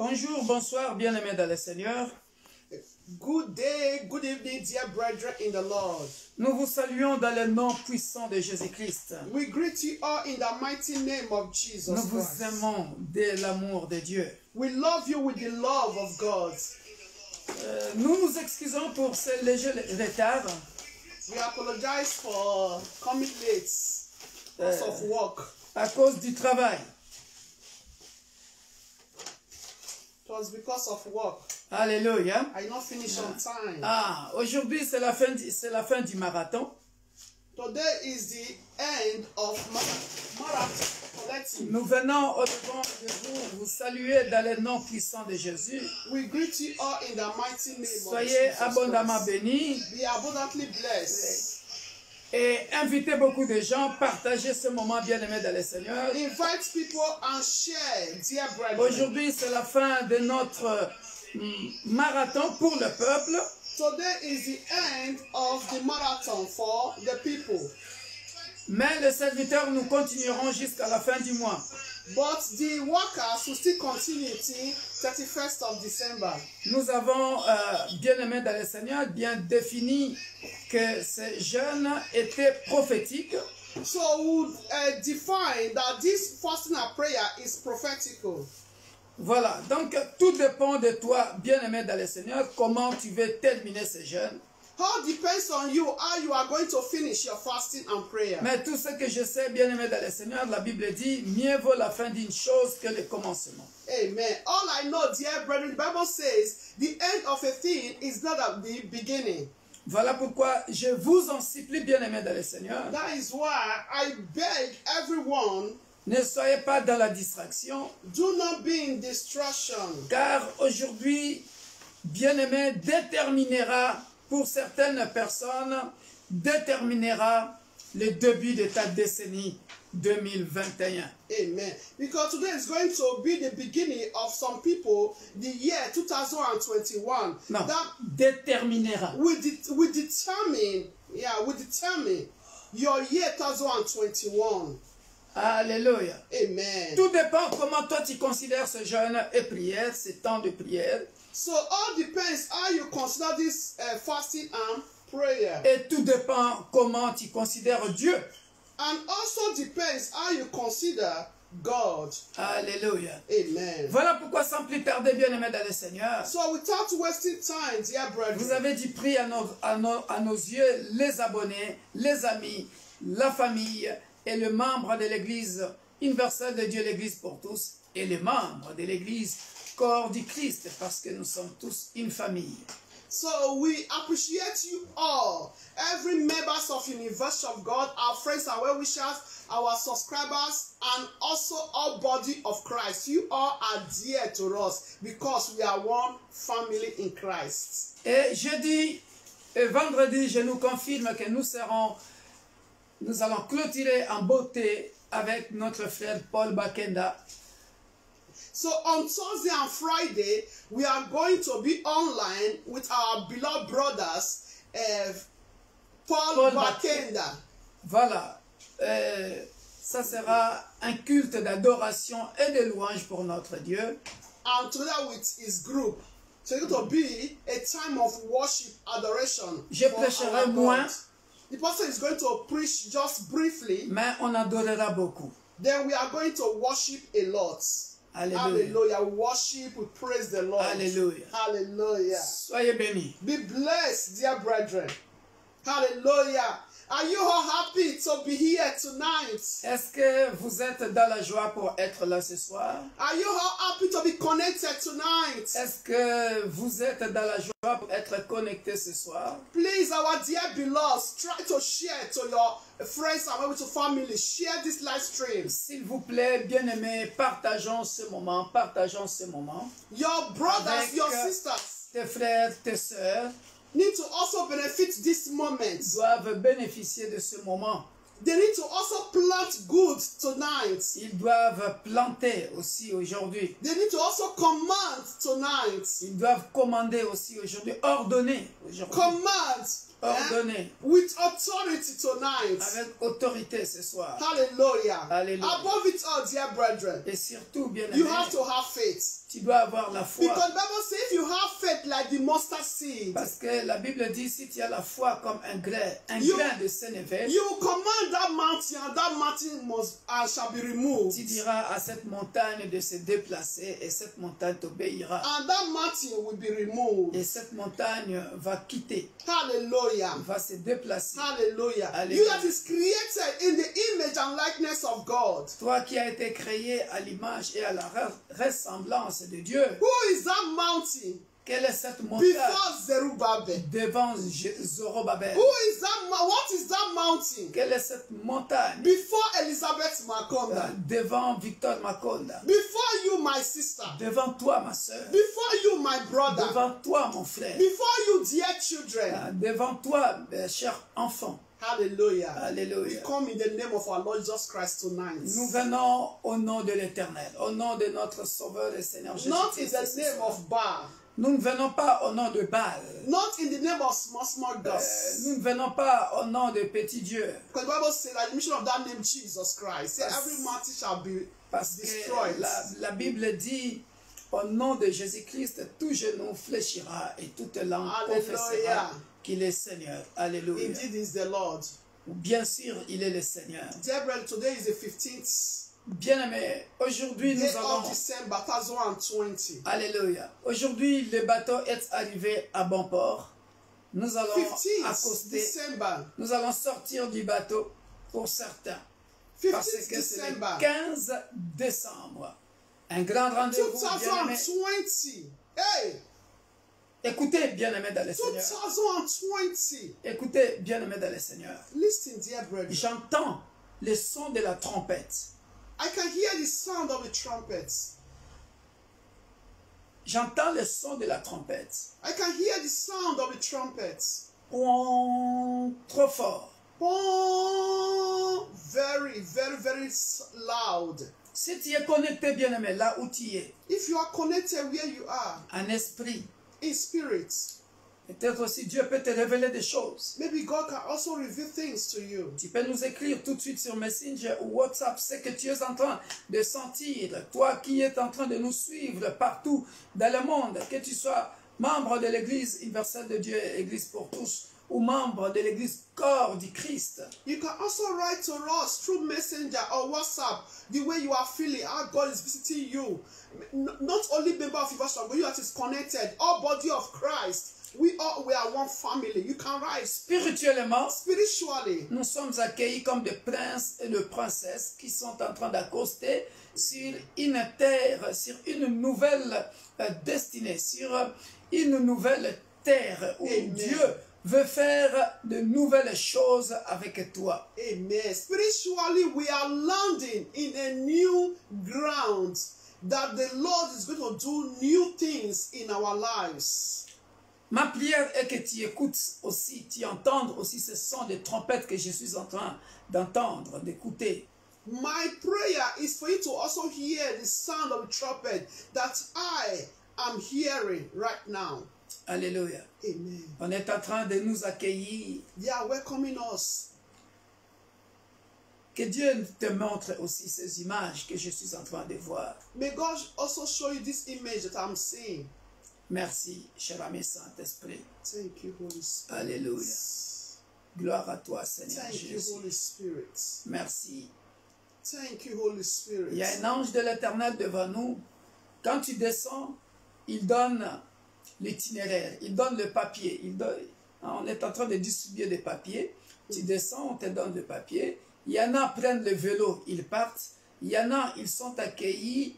Bonjour, bonsoir, bien-aimés dans le Seigneur. Good day, good evening, dear brethren in the Lord. Nous vous saluons dans le nom puissant de Jésus-Christ. We greet you all in the mighty name of Jesus Nous vous Christ. aimons de l'amour de Dieu. We love you with the love of God. Nous nous excusons pour ce léger retard. We apologize for coming late because of work. À cause du travail. It was because of work. Alléluia. I not finish on time. Aujourd'hui c'est la fin du marathon. Today is the end of marathon collecting. Nous venons au devant de vous saluer dans le nom puissant de Jésus. We greet you all in the mighty name Soyez of Jesus abondamment Christ. bénis. Be abundantly blessed. Et invitez beaucoup de gens, partagez ce moment bien-aimé dans le Seigneur. Invite people and share, dear brethren. Aujourd'hui, c'est la fin de notre marathon pour le peuple. Today is the end of the marathon for the people. Mais les serviteurs, nous continuerons jusqu'à la fin du mois. But the workers will still continue till 31st of December. Nous avons, bien-aimés dans le Seigneur, bien défini que ces jeûnes étaient prophétiques. So we define that this fasting and prayer is prophetical. Voilà, donc tout dépend de toi, bien-aimé dans le Seigneur, comment tu veux terminer ces jeûnes. All depends on you, how you are going to finish your fasting and prayer. Mais tout ce que je sais, bien-aimé dans le Seigneur, la Bible dit, mieux vaut la fin d'une chose que le commencement. Amen. All I know, dear brethren, the Bible says, the end of a thing is not at the beginning. Voilà pourquoi je vous en supplie, bien-aimés dans le Seigneur. That is why I beg everyone, Ne soyez pas dans la distraction, do not be in distraction. car aujourd'hui, bien-aimé, déterminera, pour certaines personnes, déterminera le début de ta décennie 2021. Amen. Because today is going to be the beginning of some people, the year 2021. Non, That déterminera. we determine your year 2021. Alléluia. Amen. Tout dépend comment toi tu considères ce jeûne et prière, ce temps de prière. So all depends how you consider this fasting and prayer. Et tout dépend comment tu considères Dieu. And also depends how you consider God. Alléluia. Amen. Voilà pourquoi sans plus tarder, bien-aimés dans le Seigneur, So without wasting time, dear brethren, vous avez dit prix à nos yeux, les abonnés, les amis, la famille et les membres de l'Église universelle de Dieu, l'Église pour tous, et les membres de l'Église corps du Christ, parce que nous sommes tous une famille. So we appreciate you all, every members of University of God, our friends and well-wishers, our subscribers, and also our body of Christ. You all are dear to us because we are one family in Christ. Et jeudi et vendredi, je nous confirme que nous allons clôturer en beauté avec notre frère Paul Bakenda. So on Thursday and Friday, we are going to be online with our beloved brothers, Paul Bakenda. Voilà. Ça sera un culte d'adoration et de louange pour notre Dieu. And together with his group. So it's going to be a time of worship, adoration. Je prêcherai moins, The pastor is going to preach just briefly. mais on adorera beaucoup. Then we are going to worship a lot. Alléluia. Hallelujah. Worship, we praise the Lord. Alléluia. Hallelujah. Soyez bénis. Be blessed, dear brethren. Hallelujah. Are you all happy to be here tonight? Est-ce que vous êtes dans la joie pour être là ce soir? Are you all happy to be connected tonight? Est-ce que vous êtes dans la joie pour être connecté ce soir? Please, our dear beloveds, try to share to your friends and maybe to family. Share this live stream. S'il vous plaît, bien-aimés, partageons ce moment, partageons ce moment. Your brothers, Avec your sisters tes frères, tes sœurs need to also benefit this moment. doivent bénéficier de ce moment. They need to also plant good tonight. Ils doivent planter aussi aujourd'hui. They need to also command tonight. Ils doivent commander aussi aujourd'hui, ordonner aujourd'hui. Command Ordonner with authority tonight. avec autorité ce soir. Hallelujah. Hallelujah. Above it all, dear brethren, Et surtout, bien you aimé, have to have faith. Tu dois avoir la foi. Because the Bible says if you have faith like the mustard seed, Parce que la Bible dit, si tu as la foi comme un grain de sénévé, you will command that mountain, and that mountain must shall be removed. tu diras à cette montagne de se déplacer et cette montagne t'obéira. And that mountain will be removed. Et cette montagne va quitter, Hallelujah. va se déplacer. Hallelujah. Hallelujah. You that is created in the image and likeness of God. Toi qui as été créé à l'image et à la ressemblance de Dieu, Who is that mountain quelle est cette montagne before Zerubbabel? devant Zorobabel? Who is that? What is that mountain Quelle est cette montagne before Elizabeth Makonda? devant Victor Makonda? Before you, my sister. Devant toi, ma soeur. Before you, my brother. Devant toi, mon frère. Before you, dear children. Devant toi, cher enfant. Hallelujah. Alléluia. We come in the name of our Lord Jesus Christ tonight. Nous venons au nom de l'Éternel, au nom de notre Sauveur et Seigneur Not in Jésus-Christ. the name of Baal. Nous ne venons pas au nom de Baal. Not in the name of small gods. Nous ne venons pas au nom de petits dieux. Because the Bible says that the mission of that name Jesus Christ. Say every mountain shall be Parce destroyed. que la Bible dit, au nom de Jésus-Christ, tout genou fléchira et toute langue confessera qu'il est Seigneur. Alléluia. Indeed is the Lord. Bien sûr, il est le Seigneur. Dear brother, today is the 15th Bien-aimés, aujourd'hui nous day allons... of December 2020. Alléluia. Aujourd'hui, le bateau est arrivé à bon port. Nous allons 15th accoster. December. Nous allons sortir du bateau pour certains. Parce 15th que c'est le December 15 décembre. Un grand rendez-vous, bien-aimés. 2020. Hey! Écoutez, bien-aimés dans le Seigneur. 2020. Écoutez, bien-aimés dans le Seigneur. Listen, dear brother. J'entends le son de la trompette. I can hear the sound of the trumpets. J'entends le son de la trompette. I can hear the sound of the trumpets. Trop fort. Oh, very, very, very loud. Si tu es connecté, bien-aimé, là où tu es, If you are connected where you are, en esprit, in spirit, peut-être aussi Dieu peut te révéler des choses. maybe God can also reveal things to you. Tu peux nous écrire tout de suite sur Messenger ou WhatsApp ce que tu es en train de sentir. Toi qui es en train de nous suivre partout dans le monde, que tu sois membre de l'Église universelle de Dieu, Église pour tous, ou membre de l'Église corps du Christ. You can also write to us through Messenger or WhatsApp the way you are feeling, how God is visiting you. Not only member of Universal, but you that is connected, all body of Christ. We are one family. You can write. Spirituellement, Spiritually, nous sommes accueillis comme des princes et de princesses qui sont en train d'accoster sur une terre, sur une nouvelle destinée, sur une nouvelle terre où Amen. Dieu veut faire de nouvelles choses avec toi. amen. Spiritually, we are landing in a new ground that the Lord is going to do new things in our lives. Ma prière est que tu écoutes aussi, tu entendes aussi ce son de trompette que je suis en train d'entendre, d'écouter. My prayer is for you to also hear the sound of the trumpet that I am hearing right now. Alléluia. Amen. On est en train de nous accueillir. They are welcoming us. Que Dieu te montre aussi ces images que je suis en train de voir. May God also show you this image that I'm seeing. Merci, cher ami Saint-Esprit. Thank you, Holy Spirit. Alléluia. Gloire à toi, Seigneur Thank you, Jésus. Holy Spirit. Merci. Thank you, Holy Spirit. Il y a un ange de l'Éternel devant nous. Quand tu descends, il donne l'itinéraire, il donne le papier. On est en train de distribuer des papiers. Tu descends, on te donne le papier. Il y en a qui prennent le vélo, ils partent. Il y en a, ils sont accueillis.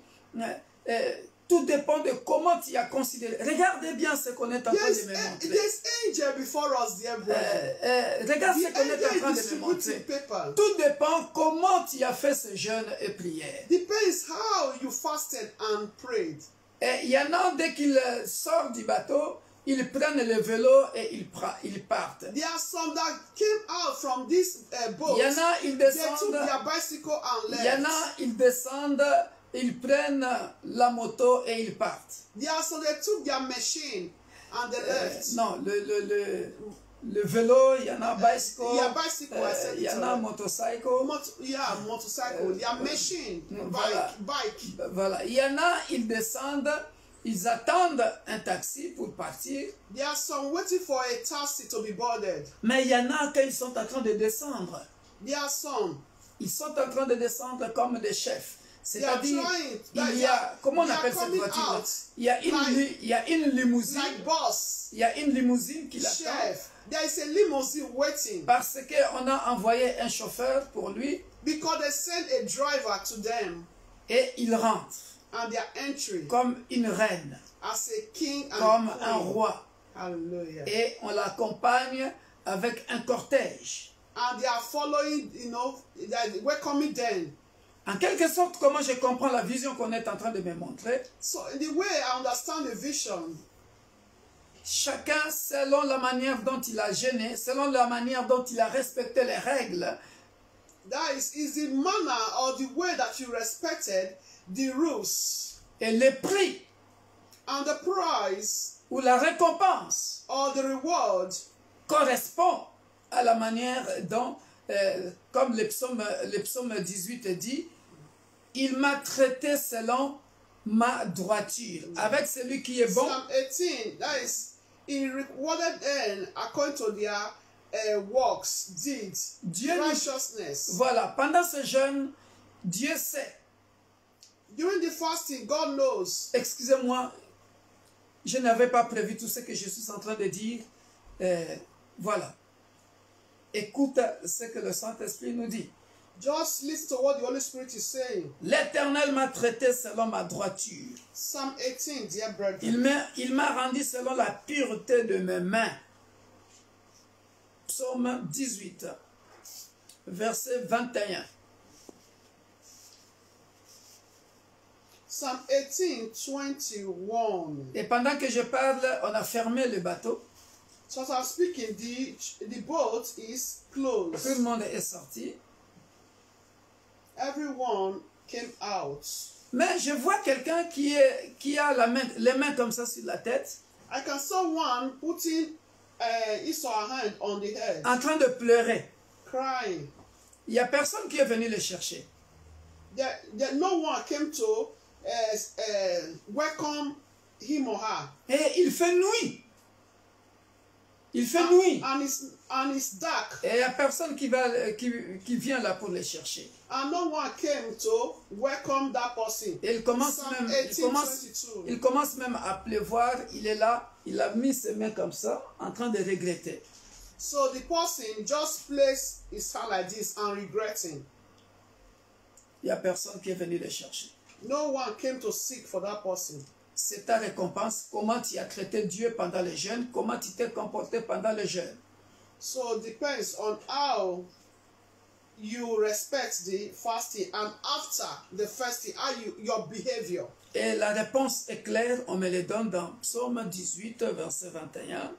Tout dépend de comment tu as considéré. Regardez bien ce qu'on est en train de me montrer. There's angel before us, dear brother. Regarde ce The qu'on est en angel train is de me montrer. distributing paper. Tout dépend comment tu as fait ce jeûne et prière. Depends how you fasted and prayed. Et il y en a, dès qu'ils sortent du bateau, ils prennent le vélo et ils partent. There are some that came out from this boat. Il y en a, ils They took descendent. their bicycle and Il y en left. a, ils descendent, ils prennent la moto et ils partent. There are some that took their machine and they left. Non, le vélo, il y en a bicycle, bicycle, I said il y it en a already. motorcycle. Motorcycle, machine, Voilà. bike. Voilà. Il y en a, ils descendent, ils attendent un taxi pour partir. There are some waiting for a taxi to be boarded. Mais il y en a quand ils sont en train de descendre. There are some. Ils sont en train de descendre comme des chefs. C'est-à-dire, trying, il y a, comment on they are appelle cette coming voiture? out Il y a une limousine. Like boss, Il y a une limousine qui l'attend. chef. There is a limousine waiting Parce qu'on a envoyé un chauffeur pour lui because they send a driver to them et il rentre and they are entering comme une reine, as a king and comme queen. un roi. Hallelujah. Et on l'accompagne avec un cortège. And they are following, they are welcoming them. En quelque sorte, comment je comprends la vision qu'on est en train de me montrer, So in the way I understand the vision, chacun selon la manière dont il a gêné, selon la manière dont il a respecté les règles, that is the manner or the way that you respected the rules et le prix and the prize ou la récompense or the reward correspond à la manière dont, comme le psaume 18 dit, il m'a traité selon ma droiture. Avec celui qui est bon, Psalm 18, that is, he rewarded them according to their works, deeds, Dieu righteousness. voilà, pendant ce jeûne, Dieu sait. During the fasting, God knows. Excusez-moi, je n'avais pas prévu tout ce que je suis en train de dire. Voilà. Écoute ce que le Saint-Esprit nous dit. Just listen to what the Holy Spirit is saying. L'Éternel m'a traité selon ma droiture. Psalm 18, dear brethren. Il m'a rendu selon la pureté de mes mains. Psaume 18, verset 21. Psalm 18, 21. Et pendant que je parle, on a fermé le bateau. So as I'm speaking, the boat is closed. Tout le monde est sorti. Everyone came out. Mais je vois quelqu'un qui a les mains comme ça sur la tête, I can see one putting his or her hand on the head, en train de pleurer. crying. Il n'y a personne qui est venu le chercher. No one came to welcome him or her. Et il fait nuit. Il fait nuit. And it's dark. Et il n'y a personne qui vient là pour le chercher. And no one came to welcome that person. Et il commence Psalm même, 18, 22. il commence même à pleuvoir. Il est là, il a mis ses mains comme ça, en train de regretter. So the person just placed his hand like this and regretting. Il n'y a personne qui est venu le chercher. No one came to seek for that person. C'est ta récompense. Comment tu as traité Dieu pendant le jeûne? Comment tu t'es comporté pendant le jeûne? So it depends on how you respect the fasting and after the fasting, how your behavior. Et la réponse est claire, on me le donne dans Psaume 18, verset 21.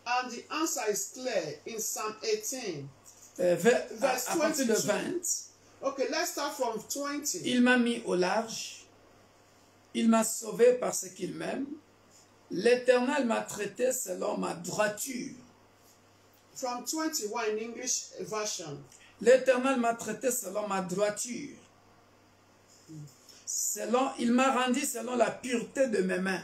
And the answer is clear in Psalm 18. À partir de 20. Okay, let's start from 20. Il m'a mis au large. Il m'a sauvé parce qu'il m'aime. L'Éternel m'a traité selon ma droiture. From 21 in English version. L'Éternel m'a traité selon ma droiture. Il m'a rendu selon la pureté de mes mains.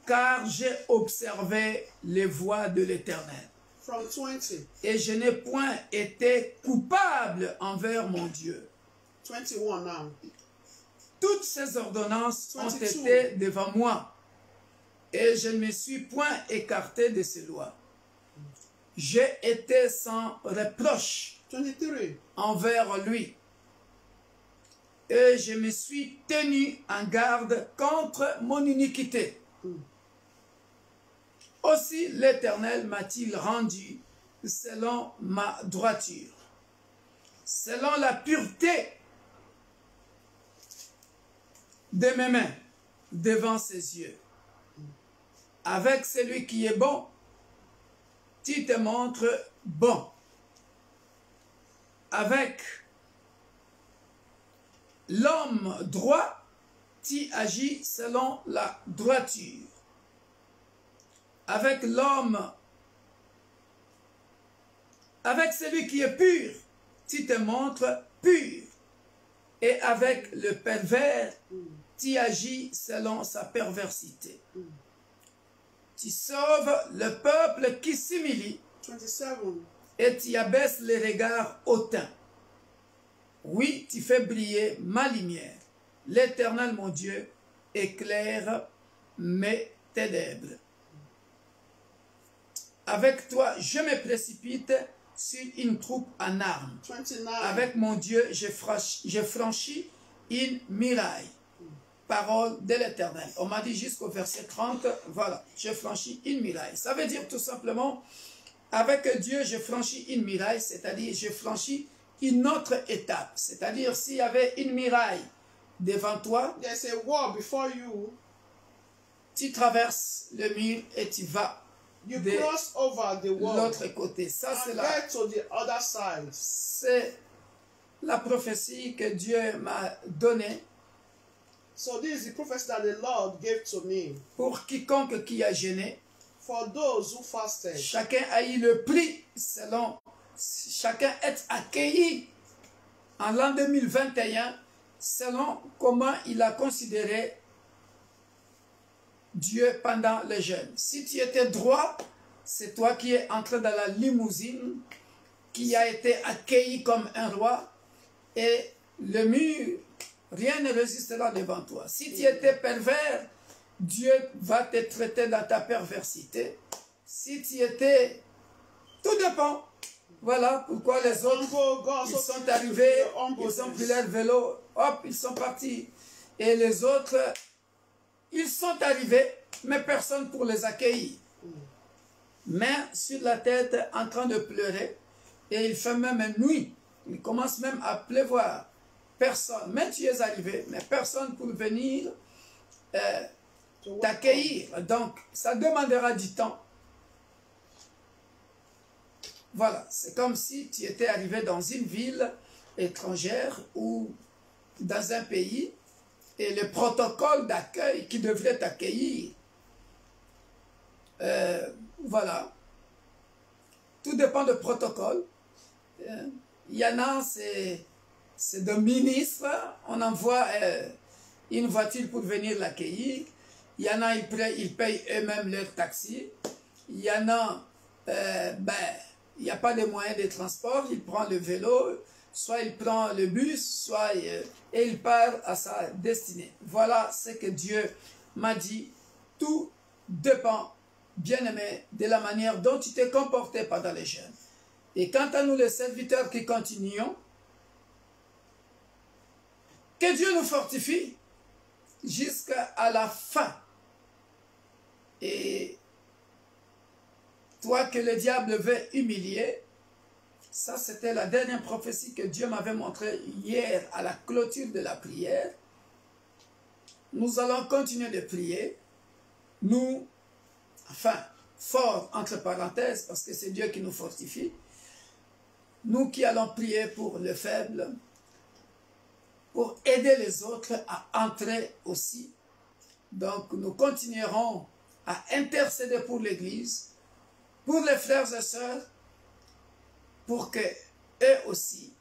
Car j'ai observé les voies de l'Éternel. From 20. Et je n'ai point été coupable envers mon Dieu. 21 now. Toutes ces ordonnances ont 22. été devant moi. Et je ne me suis point écarté de ces lois. J'ai été sans reproche 23. envers lui. Et je me suis tenu en garde contre mon iniquité. Aussi l'Éternel m'a-t-il rendu selon ma droiture, selon la pureté de mes mains devant ses yeux. Avec celui qui est bon, tu te montres bon. Avec l'homme droit, tu agis selon la droiture. avec l'homme, avec celui qui est pur, tu te montres pur. Et avec le pervers, tu agis selon sa perversité. Tu sauves le peuple qui s'humilie 27. et tu abaisses les regards hautains. Oui, tu fais briller ma lumière. L'Éternel, mon Dieu, éclaire mes ténèbres. Avec toi, je me précipite sur une troupe en armes. 29. Avec mon Dieu, je franchis une muraille. Parole de l'Éternel. On m'a dit jusqu'au verset 30, voilà, je franchis une muraille. Ça veut dire tout simplement, avec Dieu, je franchis une muraille, c'est-à-dire je franchis une autre étape. C'est-à-dire s'il y avait une muraille devant toi, There's a wall before you. tu traverses le mur et tu vas You de cross over the wall l'autre côté. Ça, and get to the other side. c'est la prophétie que Dieu m'a donnée So this is the prophecy that the Lord gave to me. pour quiconque qui a jeûné. For those who fasted, Chacun a eu le prix selon, chacun est accueilli en l'an 2021 selon comment il a considéré Dieu pendant le jeûne. Si tu étais droit, c'est toi qui es entré dans la limousine, qui a été accueilli comme un roi, et le mur, rien ne résistera devant toi. Si tu étais pervers, Dieu va te traiter dans ta perversité. Si tu étais... Tout dépend. Voilà pourquoi les autres, ils sont arrivés, ils ont pris leur vélo, hop, ils sont partis. Et les autres, ils sont arrivés, mais personne pour les accueillir. Main sur la tête, en train de pleurer. Et il fait même nuit. Il commence même à pleuvoir. Personne, mais tu es arrivé, mais personne pour venir t'accueillir. Donc, ça demandera du temps. Voilà, c'est comme si tu étais arrivé dans une ville étrangère ou dans un pays et le protocole d'accueil qui devrait t'accueillir. Voilà. Tout dépend du protocole. Il y en a, c'est de ministres, on envoie une voiture pour venir l'accueillir. Il y en a, ils payent eux-mêmes leur taxi. Il y en a, il n'y a pas de moyens de transport, il prend le vélo, soit il prend le bus, soit et il part à sa destinée. Voilà ce que Dieu m'a dit. Tout dépend, bien-aimé, de la manière dont tu t'es comporté pendant les jeûnes. Et quant à nous, les serviteurs qui continuons, que Dieu nous fortifie jusqu'à la fin. Et toi que le diable veut humilier, ça c'était la dernière prophétie que Dieu m'avait montrée hier à la clôture de la prière. Nous allons continuer de prier. Nous, enfin, fort entre parenthèses, parce que c'est Dieu qui nous fortifie. Nous qui allons prier pour le faible, pour aider les autres à entrer aussi. Donc nous continuerons à intercéder pour l'Église, pour les frères et sœurs, pour que eux aussi,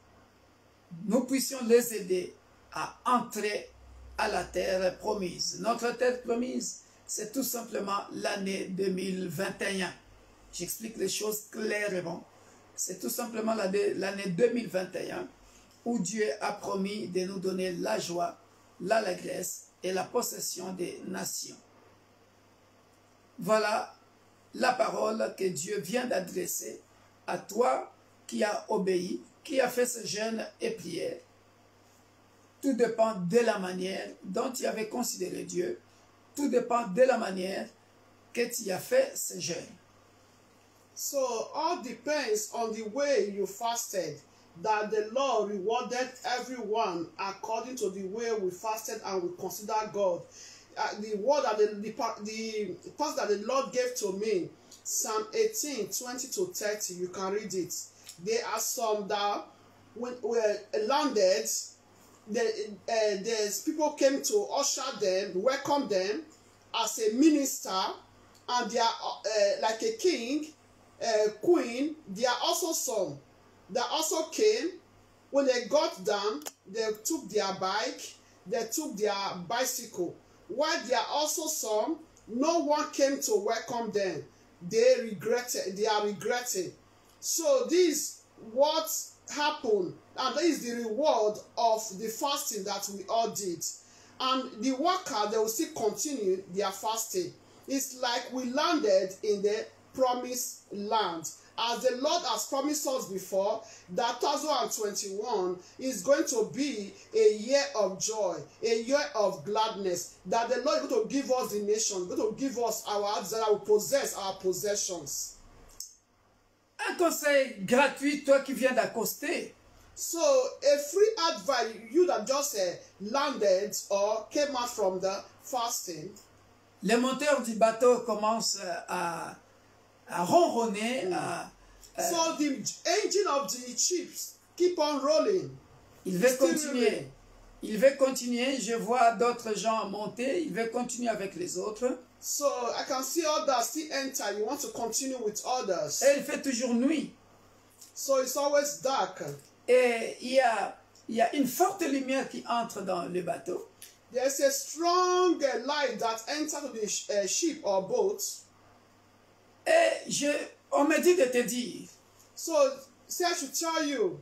nous puissions les aider à entrer à la terre promise. Notre terre promise, c'est tout simplement l'année 2021. J'explique les choses clairement. C'est tout simplement l'année 2021 où Dieu a promis de nous donner la joie, l'allégresse et la possession des nations. Voilà la parole que Dieu vient d'adresser à toi qui as obéi, qui a fait ce jeûne et prière. Tout dépend de la manière dont tu avais considéré Dieu. Tout dépend de la manière que tu as fait ce jeûne. So all depends on the way you fasted, that the Lord rewarded everyone according to the way we fasted and we consider God. The word that the passage that the Lord gave to me, Psalm 18, 20 to 30, you can read it. There are some that when were landed, there's people came to usher them, welcome them as a minister, and they are like a king, queen. They are also some that also came. When they got down, they took their bike, they took their bicycle. While there are also some, no one came to welcome them. They are regretting. So this is what happened, and that is the reward of the fasting that we all did. And the worker, they will still continue their fasting. It's like we landed in the promised land. As the Lord has promised us before, that 2021 is going to be a year of joy, a year of gladness, that the Lord is going to give us the nation, going to give us our desire, will possess our possessions. Un conseil gratuit, toi qui viens d'accoster. So, a free advice, you that just landed or came out from the fasting. Le moteur du bateau commence à ronronner. So the engine of the ships keep on rolling. Il veut continuer. Il veut continuer. Je vois d'autres gens monter. Il veut continuer avec les autres. So I can see others still enter. You want to continue with others. Et il fait toujours nuit. So it's always dark. Et il y a une forte lumière qui entre dans le bateau. There's a strong light that enters the ship or boat. Et on me dit de te dire. So, say I should tell you.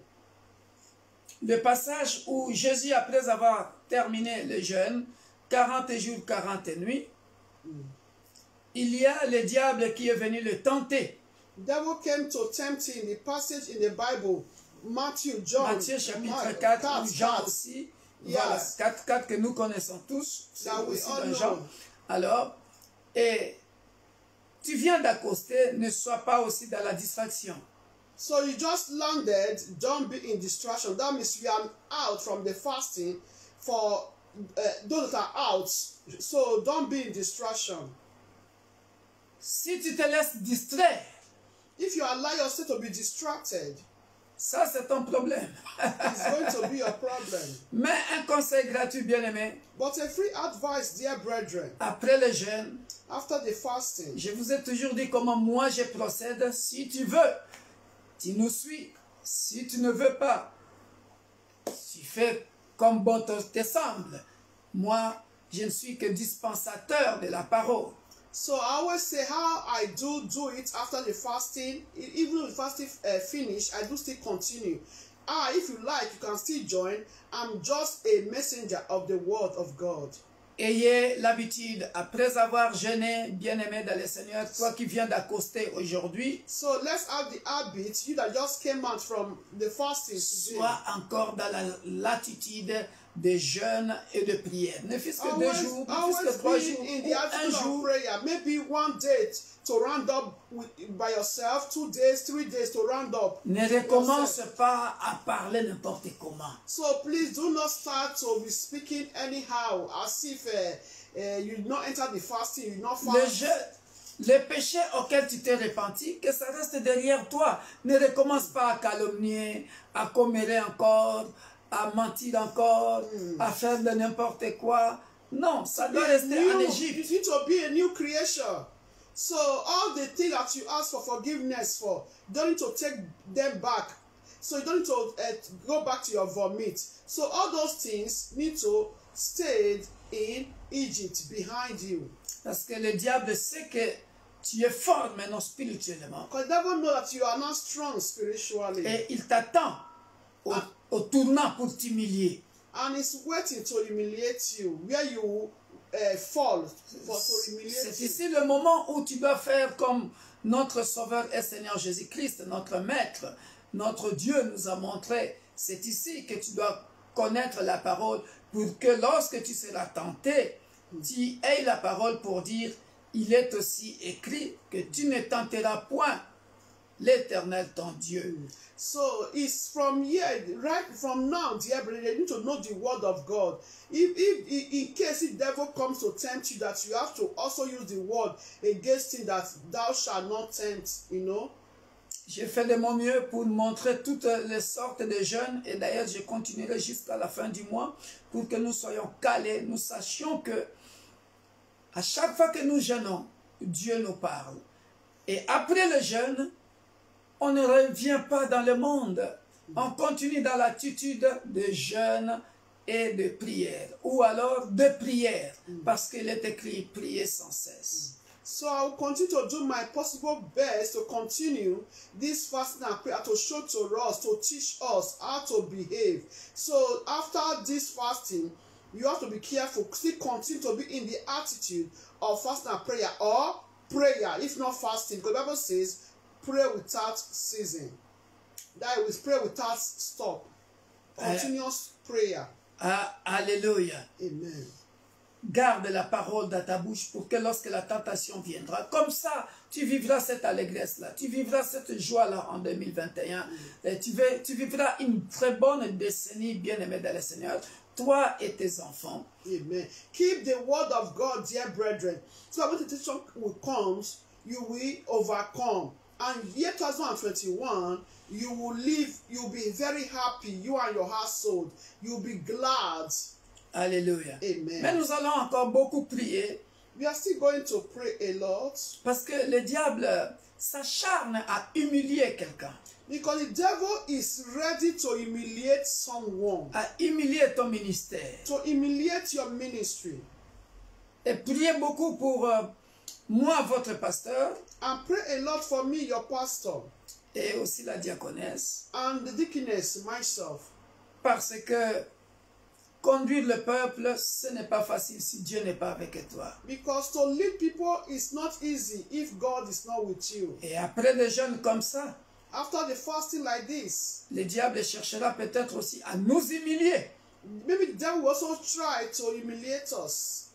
Le passage où Jésus, après avoir terminé le jeûne, 40 jours, 40 nuits, il y a le diable qui est venu le tenter. The devil came to tempt him. The passage in the Bible, Matthew, John, Matthieu chapitre 4, ou Jean aussi. Yes. Voilà, 4 que nous connaissons tous. C'est aussi dans Jean. Alors, et tu viens d'accoster, ne sois pas aussi dans la distraction. So you just landed, don't be in distraction. That means we are out from the fasting for those that are out. So don't be in distraction. Si tu te laisses distraire, If you allow yourself to be distracted, ça c'est ton problème. it's going to be a problem. Mais un conseil gratuit, bien-aimé, But a free advice, dear brethren, après le jeûne, after the fasting, je vous ai toujours dit comment moi je procède. Si tu veux, tu nous suis. Si tu ne veux pas, tu fais comme bon te semble. Moi, je ne suis que dispensateur de la parole. so I always say how I do it after the fasting. Even though the fasting finish, I do still continue. If you like, you can still join. I'm just a messenger of the word of God. Ayez l'habitude, après avoir jeûné, bien-aimé dans le Seigneur, toi qui viens d'accoster aujourd'hui, So let's have the habit, you that just came out from the fasting today. sois encore dans la latitude de jeûne et de prière. Ne fût-ce que 2 jours, ne fût-ce que 3 jours, in ou the un attitude of jour. prayer. Maybe one day to round up by yourself, 2 days, 3 days to round up. Ne recommence pas à parler n'importe comment. So please do not start to be speaking anyhow, as if you did not enter the fasting, you did not fast. Le péché auquel tu t'es repenti, que ça reste derrière toi. Ne recommence pas à calomnier, à commérer encore, à mentir encore, à faire de n'importe quoi. Non, ça doit rester en Égypte. You need to be a new creation. So all the things that you ask for forgiveness for, you don't need to take them back. So you don't need to go back to your vomit. So all those things need to stay in Egypt behind you. Parce que le diable sait que tu es fort maintenant spirituellement. Because the devil knows that you are not strong spiritually. Et il t'attend au tournant pour t'humilier. And he's waiting to humiliate you, where you fall to humiliate C'est you. ici le moment où tu dois faire comme notre Sauveur et Seigneur Jésus-Christ, notre Maître, notre Dieu nous a montré. C'est ici que tu dois connaître la parole pour que lorsque tu seras tenté, tu aies la parole pour dire, il est aussi écrit que tu ne tenteras point l'Éternel ton Dieu. So it's from here, right from now, dear brother, you need to know the word of God. If in case the devil comes to tempt you, that you have to also use the word against him, that thou shalt not tempt, you know. J'ai fait de mon mieux pour montrer toutes les sortes de jeûnes et d'ailleurs je continuerai jusqu'à la fin du mois pour que nous soyons calés, nous sachions que à chaque fois que nous jeûnons, Dieu nous parle. Et après le jeûne, on ne revient pas dans le monde. On continue dans l'attitude de jeûne et de prière. Ou alors de prière. Parce qu'il est écrit, prier sans cesse. So I will continue to do my possible best to continue this fasting and prayer to show to us, to teach us how to behave. So after this fasting, you have to be careful, still continue to be in the attitude of fasting and prayer, or prayer, if not fasting, because the Bible says, pray without ceasing. That is, pray without stop. Continuous prayer. Alléluia. Amen. Garde la parole dans ta bouche pour que lorsque la tentation viendra, comme ça, tu vivras cette allégresse-là, tu vivras cette joie-là en 2021. Et tu vivras une très bonne décennie, bien-aimé dans le Seigneur, toi et tes enfants. Amen. Keep the word of God, dear brethren. So when the temptation will come, you will overcome. And year 2021, you will live, you'll be very happy, you and your household. You'll be glad. Alléluia. Amen. Mais nous allons encore beaucoup prier. We are still going to pray a lot. Parce que le diable s'acharne à humilier quelqu'un. Because the devil is ready to humiliate someone. À humilier ton ministère. To humiliate your ministry. Et priez beaucoup pour moi, votre pasteur. And pray a lot for me, your pastor. Et aussi la diaconesse. And the deaconess, myself. Parce que conduire le peuple, ce n'est pas facile si Dieu n'est pas avec toi. Because to lead people is not easy if God is not with you. Et après des jeûnes comme ça, After the fasting like this, le diable cherchera peut-être aussi à nous humilier. maybe the devil will also try to humiliate us.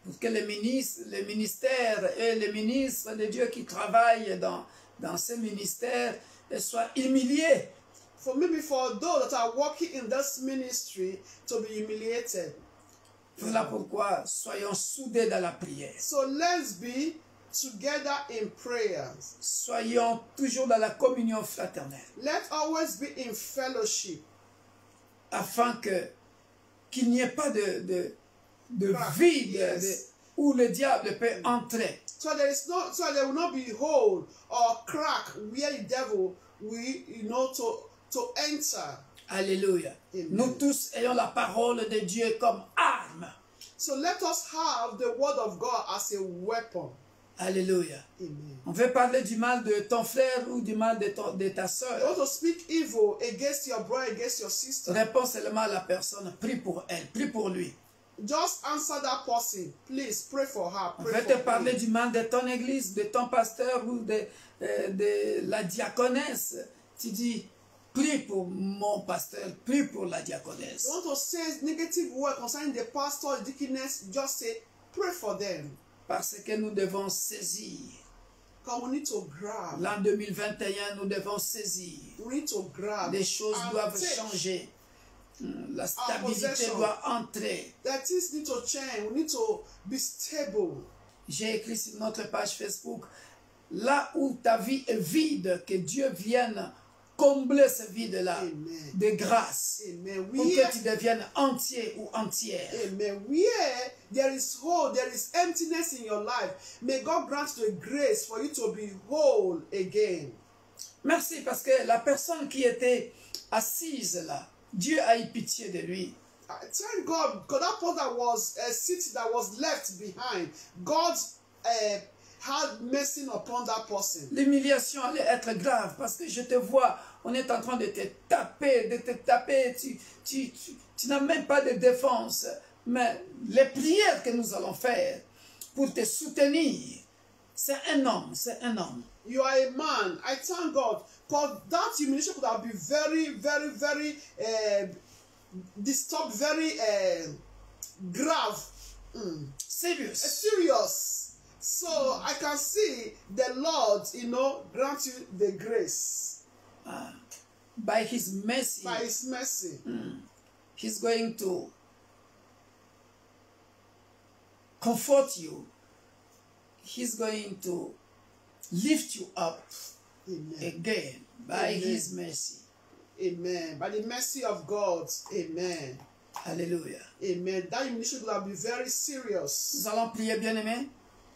Pour que les ministères et les ministres de Dieu qui travaillent dans ces ministères soient humiliés. Maybe for those that are working in this ministry to be humiliated. Voilà pourquoi soyons soudés dans la prière. So let's be together in prayers. Soyons toujours dans la communion fraternelle. Let's always be in fellowship. Afin qu'il n'y ait pas de vide Yes. où le diable peut entrer. So there will not be hole or crack where the devil will, to enter. Alléluia. Amen. Nous tous ayons la parole de Dieu comme arme. So let us have the word of God as a weapon. Alléluia. Amen. On veut parler du mal de ton frère ou du mal de ta You soeur. want to speak evil against your brother, against your sister. Réponds seulement à la personne. Prie pour elle. Prie pour lui. Just answer that person. Please pray for her. On Pray veut te for parler him. du mal de ton église, de ton pasteur ou de la diaconesse. Tu dis, prie pour mon pasteur, prie pour la diaconesse. You want to say negative word concerning the pastor, the deaconess, just say, pray for them. Parce que nous devons saisir. Because we need to grab. L'an 2021, nous devons saisir. We need to grab. Les choses and doivent take. changer. La stabilité possession. doit entrer. That things need to change. We need to be stable. J'ai écrit sur notre page Facebook, là où ta vie est vide, que Dieu vienne combler ce vide-là Amen. de grâce. Amen. Pour que tu deviennes entier ou entière. Amen. Where there is hole, there is emptiness in your life, may God grant the grace for you to be whole again. Merci parce que la personne qui était assise là, Dieu a eu pitié de lui. Thank God, because that person that was a city that was left behind, God had mercy upon that person. L'humiliation allait être grave parce que je te vois, on est en train de te taper, tu n'as même pas de défense. Mais les prières que nous allons faire pour te soutenir, c'est un homme. You are a man. I thank God, because that humiliation could have been very, very, very disturbed, very grave, serious. So I can see the Lord, grant you the grace. By His mercy, By His mercy. He's going to comfort you. He's going to lift you up Amen. again by Amen. His mercy. Amen. By the mercy of God. Amen. Alléluia. Amen. That humiliation will be very serious. Nous allons prier, bien-aimés.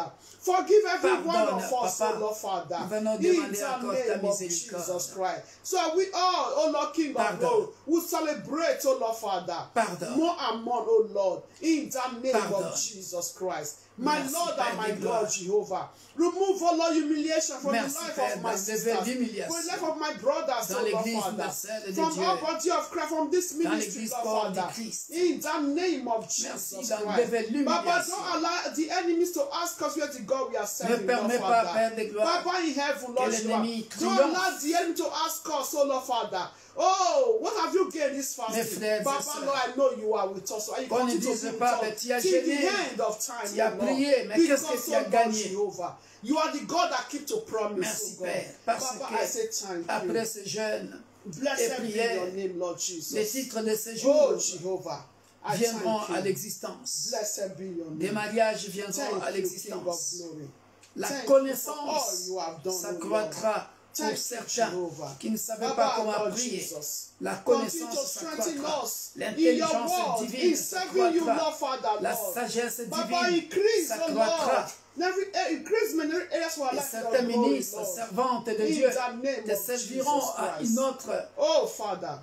Father. Forgive every one Pardonne, of us, Papa. oh Lord Father. Nous venons In demander the encore ta name of miséricorde. Jesus Christ. So we all, oh Lord King of Pardon. glory, will celebrate, oh Lord Father. Pardon. More and more, oh Lord. In the name Pardon. of Jesus Christ. My Merci, Lord Père and my de gloire. God, Jehovah. Remove, oh Lord, humiliation from Merci, the life Père, of my d'enlever sisters, from l'humiliation the life of my brothers, dans oh Lord l'église Father. universelle de From Dieu, our body of Christ, from this dans ministry, l'église Lord corps du Father. Christ. In the name of Merci Jesus d'enlever Christ. Papa, l'humiliation. don't allow the enemies to ask us where the God we are Ne serving, Lord permets pas, Father. Père de gloire, Papa in heaven, que Lord l'ennemi Jehovah. Don't triomphe. allow the enemy to ask us, oh Lord Father. Oh, what have you gained this Mes fasting? frères et Papa, sœurs, Lord, I know you are with us. And you qu'on ne continue to dise be with pas, us mais tu as till the gêné, end of time, tu as oh Lord. prié, mais qu'est-ce que Because, tu as oh God, gagné? Jehovah, you are the God that keeps to promise, Merci, oh God. Père, parce Papa, que I say thank après you. ce jeûne et Blessed be prière, your name, Lord les Jesus. titres de ce Oh, jour Jehovah, I viendront thank à you. l'existence. Blessed be your Des name. mariages viendront Thank à you, King of l'existence. glory. La Thank you for all connaissance you have done, oh s'accroîtra Lord. pour Thank you, certains Jehovah. qui ne savaient Baba, pas comment Lord prier. Jesus. La Continue to connaissance strengthen s'accroîtra. us in your L'intelligence word, divine in serving you, Lord s'accroîtra. Father, La Lord. sagesse Baba, divine increase, oh s'accroîtra. Lord. Increase in every areas of our Et life, certains Lord, glory, ministres, Lord. servantes de In Dieu the name te of serviront Jesus à Christ. une autre Oh, Father.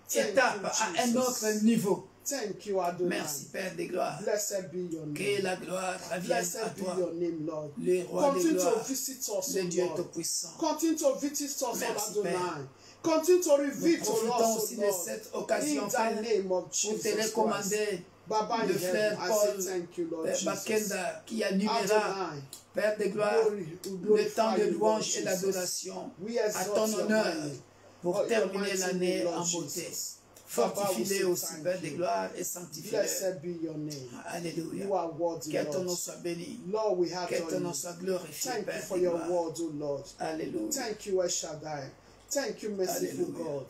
Thank étape, you, à un Jesus. autre niveau. Thank you, Adonai. Merci, Père des gloires. Blessed be your Que name. la gloire revienne à Blessed be toi, your name, Lord. le roi des Continue to gloires, visit us, le O Dieu Lord. tout-puissant. Continue to visit us, O Merci, Adonai. Père. Continue to Nous reveal to profitons us, aussi O de Lord. cette In occasion, the Père, name of pour te Jesus Christ. recommander Baba le in frère heaven, I Paul say thank you, Lord Jesus. Bakenda qui annulera, Adonai, Père de gloire, le temps de louange et d'adoration we à exalt ton your honneur name. pour Oh, your terminer mighty l'année name, Lord en beauté. Jesus. Papa, we Fortifie-les say aussi, thank Père de you. gloire, et sanctifie-les. Blessed be your name. Alléluia. You are worthy, Que ton nom Lord. soit béni. Lord, we have Que ton nom you. soit glorifié, Thank you Père for de your gloire. word, O Lord. Alléluia. Thank you, El Shaddai. Thank you, merciful Alléluia. God.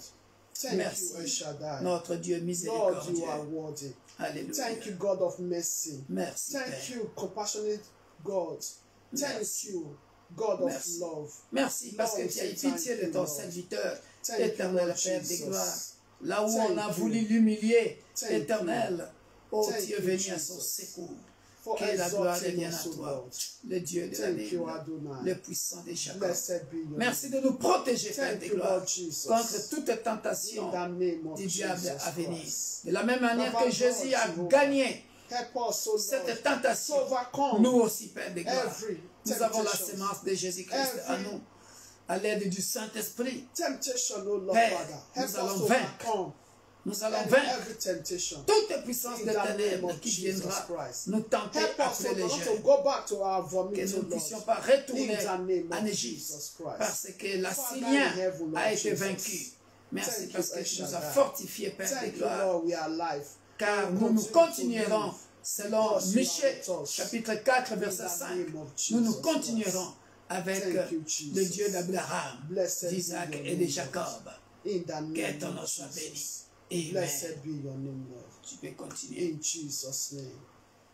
Thank Merci, you, El Shaddai. notre Dieu Lord, you miséricordieux. are worthy. Alléluia. Thank you, God of mercy. Merci, Thank Père. you, compassionate God. Thank Merci. you, God of Merci. love. Merci parce que Lord, tu as eu thank pitié de you, ton Lord. serviteur, Thank you, éternel Lord Père de Jesus. gloire. Là où Thank on a you. voulu l'humilier, Thank éternel, oh, Thank tu es you, venu à son Jesus. secours. For Que la gloire exalting revienne à us, O toi, Lord. le Dieu de Thank l'année, you, Adonai. le puissant des Jacob. Blessed be your Merci name. de nous protéger, Père Thank de you, gloire, Lord Jesus. contre toute In tentation the name of du diable Jesus à venir. Christ. De la même manière Baba que Jésus a God, gagné Help us, O Lord, cette to tentation, overcome nous aussi, Père de gloire, every nous avons la temptation. sémence de Jésus-Christ à Every nous, à l'aide du Saint-Esprit. Temptation, O Lord Père, Father. Help nous us allons to vaincre. overcome Nous allons every vaincre temptation. toute puissance In de the name ténèbres of qui Jesus viendra Christ. nous tenter Help us, après O les Lord, not to jeûnes. go back to our Que vomit, nous O ne puissions Lord. pas retourner In the name en of Égypte Jesus Christ. parce que Father l'Assyrien in heaven, Lord a été Jesus. vaincu. Merci Thank parce you, que El tu nous as Shaddai. fortifiés, Père de Thank you, gloire. Lord, we are alive. Car We nous continue to continuerons, live selon because you are Michée, with us. chapitre 4, verset In the 5, name of nous Jesus continuerons avec Thank you, Jesus. le Dieu d'Abraham, Blessed be d'Isaac your et de name, Jacob. Lord. In the Que name ton nom of soit béni. Jesus. Amen. Blessed be your name, Lord. Tu peux continuer. In Jesus' name.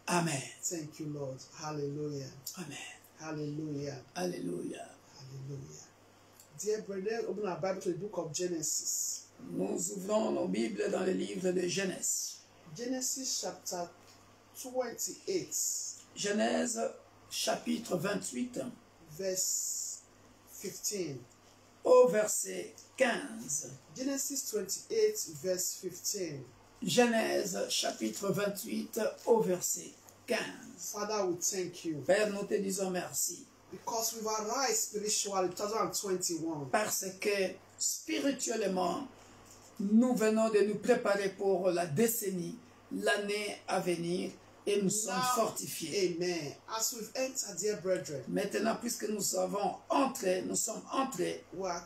Amen. Thank you, Lord. Hallelujah. Amen. Hallelujah. Alléluia. Hallelujah. Dear brethren, open our Bible to the book of Genesis. Nous ouvrons nos Bibles dans le livre de Genèse. Genesis chapter 28, Genèse chapitre 28 verse 15. au verset 15. Genesis 28, verse 15. Genèse chapitre 28 au verset 15. Father, we thank you Père, nous te disons merci because we've arrived spiritually 2021. parce que spirituellement, nous venons de nous préparer pour la décennie, l'année à venir et nous sommes fortifiés. Amen. As we've entered, dear brethren, Maintenant, puisque nous sommes entrés, we are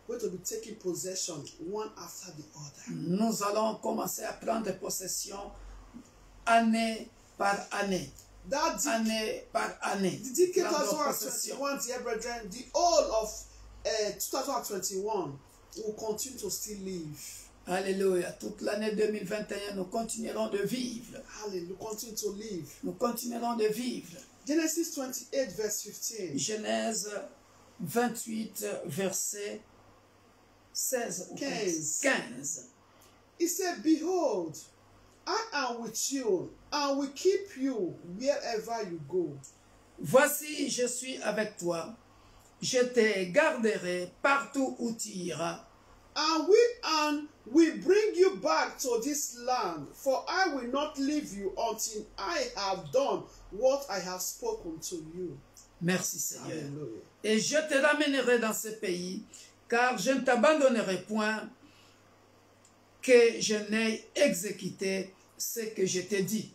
going to be taking possession one after the other. nous allons commencer à prendre possession année par année. Année par année. The decade Prendre possession. 2021, dear brethren, the whole of 2021 will continue to still live. Alléluia. Toute l'année 2021, nous continuerons de vivre. Hallelujah. Continue to live. Nous continuerons de vivre. Genesis 28, verse 15. Genèse 28, verset 16 ou 15. 15. He said, behold, I am with you and will keep you wherever you go, voici, je suis avec toi. Je te garderai partout où tu iras. And we bring you back to this land, for I will not leave you until I have done what I have spoken to you. Merci Seigneur. Hallelujah. Et je te ramènerai dans ce pays, car je ne t'abandonnerai point, que je n'ai exécuté ce que je t'ai dit.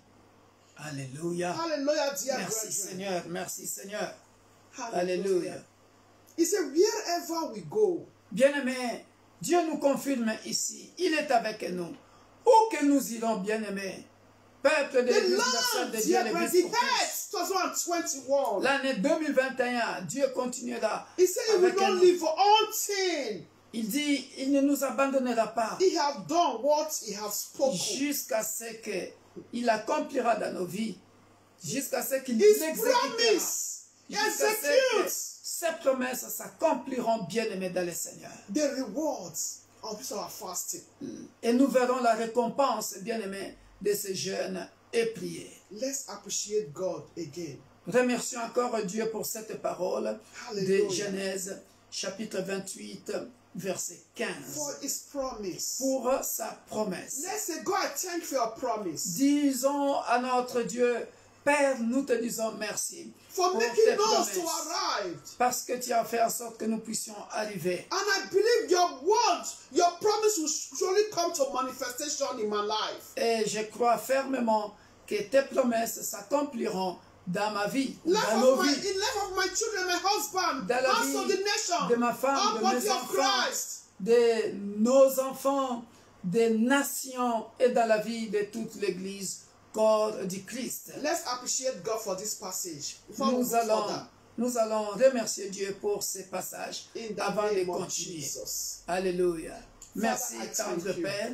Alléluia. Hallelujah, dear Merci brethren. Seigneur, merci Seigneur. Hallelujah. Alléluia. He said, wherever we go, Bien-aimés, Dieu nous confirme ici, il est avec nous. Où que nous irons, bien-aimés, peuple de the l'Église universelle Lord, de Dieu, dear l'Église brethren, pour tous. 2021. L'année 2021, Dieu continuera He said he will avec not nous. leave until Il dit, il ne nous abandonnera pas he have done what he has spoken. jusqu'à ce qu'il accomplira dans nos vies, jusqu'à ce qu'il His l'exécutera, promise jusqu'à ce que executes ces promesses s'accompliront, bien-aimés dans le Seigneur. the rewards of our fasting. Et nous verrons la récompense, bien-aimés, de ce jeûne et prier. Let's appreciate God again. Remercions encore Dieu pour cette parole de Hallelujah. Genèse, chapitre 28, verset 15. For his promise. Pour sa promesse. Let's say, God, thank you for your promise. Disons à notre Dieu, Père, nous te disons merci For pour making tes us to promesses, arrive. parce que tu as fait en sorte que nous puissions arriver. And I believe your word, your promise will surely come to manifestation in my life. Et je crois fermement que tes promesses s'accompliront dans ma vie, Life dans nos of my, vies, in life of my children, my husband, dans la house of the vie nation, de ma femme, all de body mes of enfants, Christ. de nos enfants, des nations et dans la vie de toute l'Église, corps du Christ. Let's appreciate God for this passage. Before we Nous go further, allons remercier Dieu pour ces passages in the avant de name of continuer. Jesus. Alléluia. Merci, I tendre thank you. Père.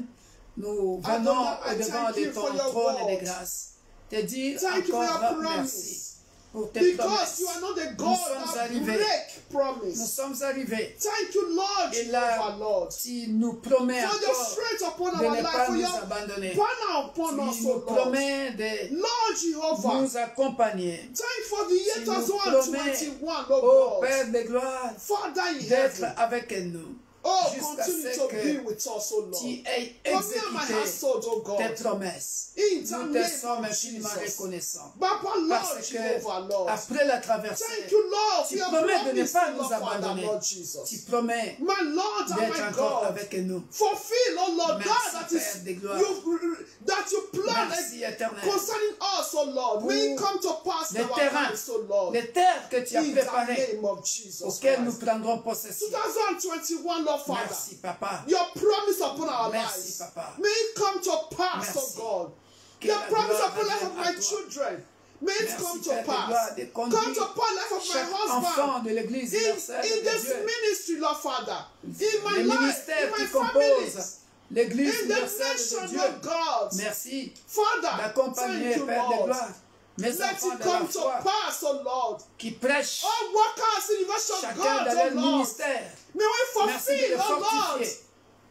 Nous Adonai, venons I au-devant thank de you ton for your trône de word. grâce. Te dire Thank you for your encore promise. merci pour tes Because promesses. you are not the Nous God sommes that arrivés. break Nous promise. sommes arrivés. Thank you, Lord, Et là, Jehovah, Lord, tu nous promets for your encore strength upon de our ne life, pas for nous your abandonner. banner upon Tu us, nous O Lord. promets de Lord Jehovah, nous accompagner. thank you for the year Tu nous 2021, Ô oh God. Père de gloire, Father in d'être heaven, avec nous. oh, jusqu'à continue ce to que be with us, oh Lord. Tu aies For me and my exécuté household, oh tes God. promesses. In the Nous te name sommes of infiniment Jesus. reconnaissants. Papa, Lord Parce Jehovah, que Lord. après la traversée, Thank you, Lord, for tu your promets de ne promise, pas Lord, nous Father, abandonner. Lord Tu Jesus. promets My Lord and d'être my encore God. avec nous. Fulfill, oh Lord Merci, God, that Père is de gloire. you plan Merci éternel. concerning us, oh Lord. May it Pour come to pass in les our terrains, lives, oh Lord. les terres que tu as In the préparées, name of Jesus auxquelles nous Christ. prendrons possession. 2021, Lord Father. Merci, Papa. Your promise upon our Merci, lives. Papa. May it come to pass, Merci. oh God. Que Your la promise gloire upon the life of revienne my à toi. children. May it Merci, come to Père de pass. gloire, de Come conduire to pass life of my chaque husband. enfant de l'Église universelle In de this Dieu. ministry, Lord Father. In my Les life, ministères in my qui family. composent l'Église In the universelle nation, de Dieu. Lord God. Merci Father, d'accompagner, thank you, Père de Lord. gloire, mes Let enfants it de la come to foi pass, oh Lord. qui prêchent All workers in the verse of chacun God, dans leur oh Lord. ministère. May we Merci de les fulfill, oh Lord. fortifier.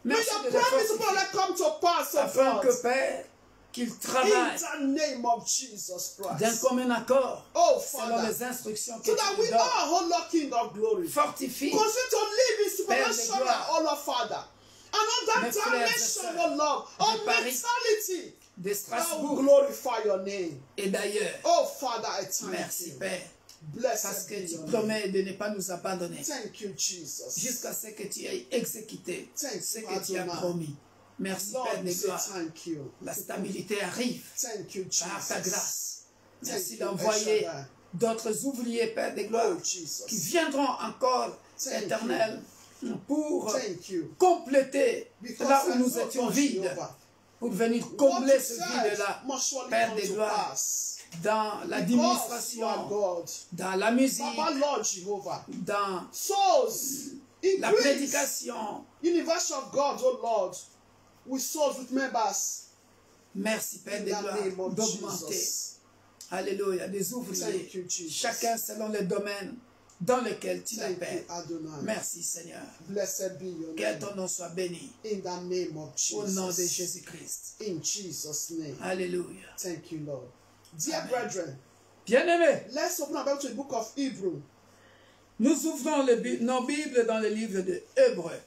May Merci your de les promise upon fortifier. us come to pass, oh Afin God. que, Père, qu'ils In travaillent the name of Jesus d'un Christ. commun accord Oh, selon Father. les instructions que So tu that nous we donnes. are, oh Lord, King of glory. Fortifie Continue to live in Père de supernatural, gloire. oh Lord, Father. And on that Mes frères et dimension, sœurs oh Lord, of de Paris, mentality, de I will Strasbourg glorify your name. et d'ailleurs. Oh, Father, I thank Merci, you. Père, parce Blessed que be tu your name. promets de ne pas nous abandonner Thank you, Jesus. jusqu'à ce que tu aies exécuté Thank ce you, que tu as Adonai. promis. Merci, Lord, Père we de say gloire. thank you. La stabilité arrive Thank you, par ta Jesus. grâce. Thank Merci you, d'envoyer El Shaddai. d'autres ouvriers, Père de gloire, Oh, Jesus. qui viendront encore, Thank éternel, pour Thank you. compléter Because là où I nous know, étions Lord vides, Jehovah, pour venir what combler you ce said vide-là must surely Père come de to gloire. pass. dans la Because you are administration, God. dans la musique, Baba, Lord Jehovah. dans Souls la increase. prédication. Universe of God, oh Lord. With souls, with members. Merci, Père In de the gloire, name of d'augmenter. Jesus. Alléluia, des ouvriers, Thank you, Jesus. chacun selon le domaine dans lequel tu Thank you, l'appelles. Adonai. Merci, Seigneur. Blessed be your Que name. ton nom soit béni. In the name of Au nom de Jesus. Jésus-Christ. In Jesus' name. Alléluia. Thank you, Lord. Dear Amen. brethren, Bien-aimés, Let's open our Bible to the book of Hebrew. nous ouvrons nos Bibles dans le livre de Hébreux.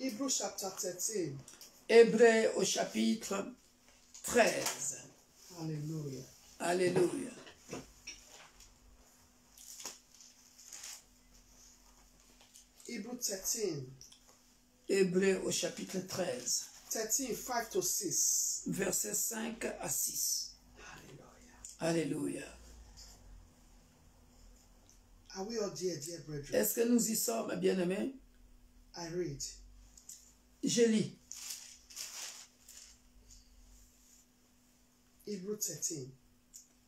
Hebrew chapter 13. Hébreux au chapitre 13. Hallelujah. Alléluia. Hebrew 13. Hébreux au chapitre 13. 13, 5 to 6. Versets 5 à 6. Hallelujah. Alléluia. Are we all there, dear brethren? Est-ce que nous y sommes, bien-aimés? I read. Je lis. Hebrew 13.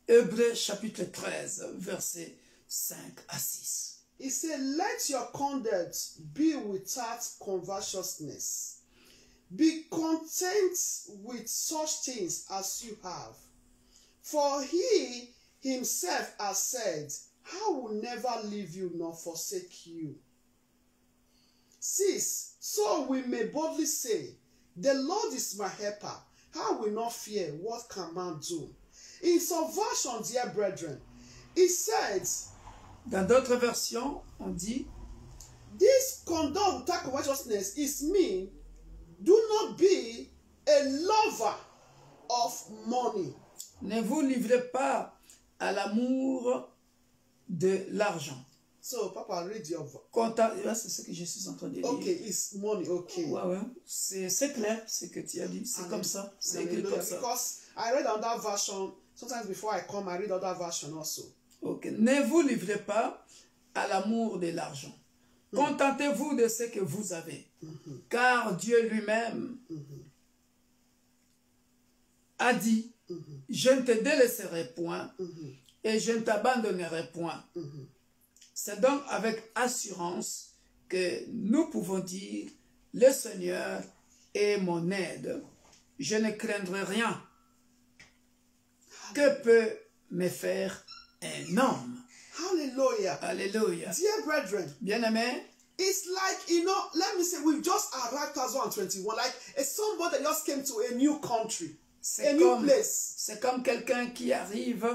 Hébreux chapitre 13, versets 5 à 6. It said, let your conduct be without covetousness. Be content with such things as you have. For he himself has said, I will never leave you nor forsake you. 6. So we may boldly say, the Lord is my helper. I will not fear. What can man do? In some version, dear brethren, it says, Dans d'autres versions, on dit, this conduct without covetousness is mean, do not be a lover of money. ne vous livrez pas à l'amour de l'argent. So, Papa, read your C'est ce que je suis en train de dire. Okay, it's money, okay. Ouais, ouais. C'est clair ce que tu as dit. C'est comme ça. C'est écrit comme ça. Because I read another version, sometimes before I come, I read other version also. Ok. Ne vous livrez pas à l'amour de l'argent. Contentez-vous de ce que vous avez. Car Dieu lui-même a dit, je ne te délaisserai point et je ne t'abandonnerai point. C'est donc avec assurance que nous pouvons dire, le Seigneur est mon aide. Je ne craindrai rien. Que peut me faire un homme? Hallelujah. Alléluia. Dear brethren, Bien-aimés, it's like, let me say, we've just arrived 2021, like somebody just came to a new country, a new place. c'est comme quelqu'un qui arrive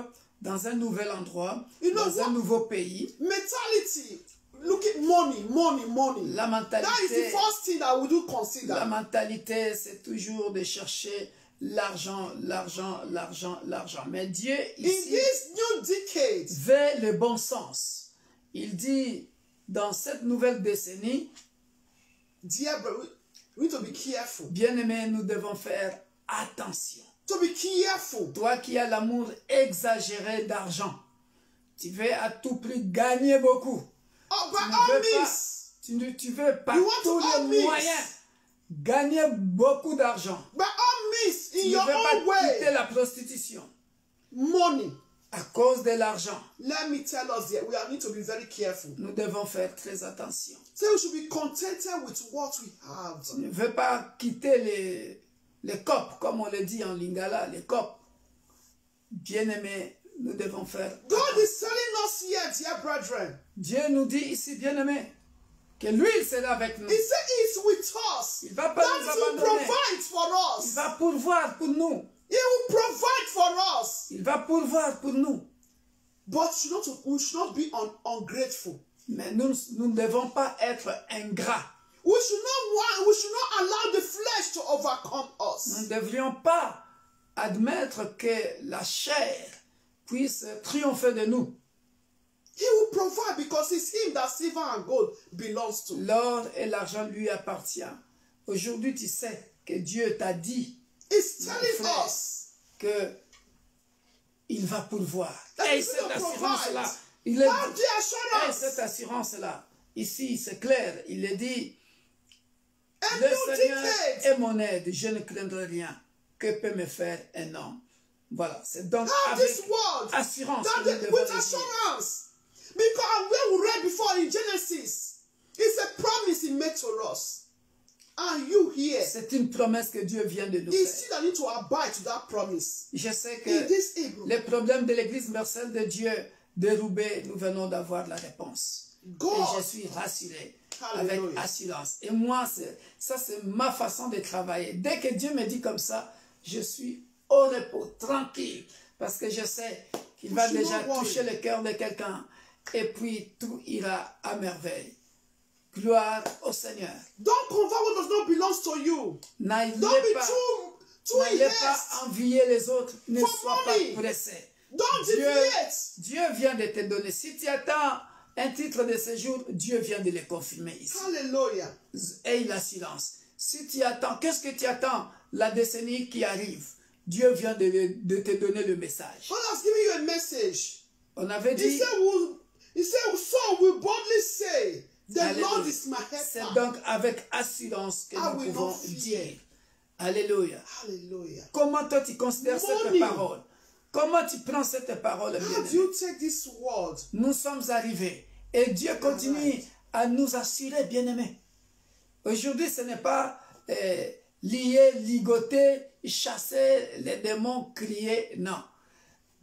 dans un nouvel endroit, You know dans un nouveau pays. Mentality, look at money, money, money. La That is the mentalité, first thing that we do consider. la mentalité, c'est toujours de chercher l'argent, l'argent, l'argent, l'argent. Mais Dieu, In ici, this new decade, veut le bon sens. Il dit, dans cette nouvelle décennie, dear brother, we need to be careful. bien-aimés, nous devons faire attention. To be careful. Toi qui as l'amour exagéré d'argent, tu veux à tout prix gagner beaucoup. Oh, by Tu ne all veux pas, means, tu veux par You want tous all les means. moyens gagner beaucoup d'argent. by all means, Tu in ne your veux pas own way, quitter la prostitution money. à cause de l'argent. Let me tell us that we need to be very careful. Nous devons faire très attention. So we should be contented with what we have. Tu ne veux pas quitter les copes, comme on le dit en lingala, les copes. Bien-aimés, nous devons faire. God is telling us here, dear brethren. Dieu nous dit ici, bien-aimés, que lui, il sera avec nous. He said he's with us. Il va pas That nous is, he abandonner. provides for Il us. va pourvoir pour nous. He will provide for us. Il va pourvoir pour nous. But we should not be ungrateful. Mais nous ne devons pas être ingrats. We should not allow the flesh to overcome us. Nous ne devrions pas admettre que la chair puisse triompher de nous. He will provide because it's him that silver and gold belongs to. L'or et l'argent lui appartiennent. Aujourd'hui, tu sais que Dieu t'a dit, He's mon telling frère, us que il va pourvoir. that Et he's cette going to assurance-là, provide. il est Have the et assurance. cette assurance-là, ici, c'est clair, il est dit, A le new Seigneur decade. est mon aide, je ne craindrai rien. Que peut me faire un homme? Voilà, c'est donc Have avec this word. assurance That que nous devons with le dire. assurance. Because where we read before in Genesis, it's a promise he made to us. And you here, C'est une promesse que Dieu vient de nous it's faire. still that need to abide to that promise. Je sais In que this Hebrew, les problèmes de l'église universelle de Dieu de Roubaix, nous venons d'avoir la réponse. God. Et je suis rassuré avec Hallelujah. assurance. Et moi, ça c'est ma façon de travailler. Dès que Dieu me dit comme ça, je suis au repos, tranquille. Parce que je sais Il va déjà toucher le cœur de quelqu'un. Et puis tout ira à merveille. Gloire au Seigneur. Don't convert what does not belong to you. N'allez Don't be pas, too n'allez impressed. pas envier les autres. Ne For sois money. pas pressé. Don't deviate. Dieu vient de te donner. Si tu attends un titre de séjour, Dieu vient de le confirmer ici. Hallelujah. Aie la silence. Si tu attends, qu'est-ce que tu attends? La décennie qui arrive. Dieu vient de te donner le message. God has given you a message. On avait He dit, said, so we boldly say, the Alléluia. Lord is my C'est helper. donc avec assurance que I nous will pouvons not fear. dire. Alléluia. Hallelujah. Comment toi tu considères cette Money. parole? Comment tu prends cette parole, How bien-aimé? do you take this word? Nous sommes arrivés et Dieu continue à nous assurer, bien-aimés. Aujourd'hui, ce n'est pas lier, ligoter, chasser les démons, crier, non.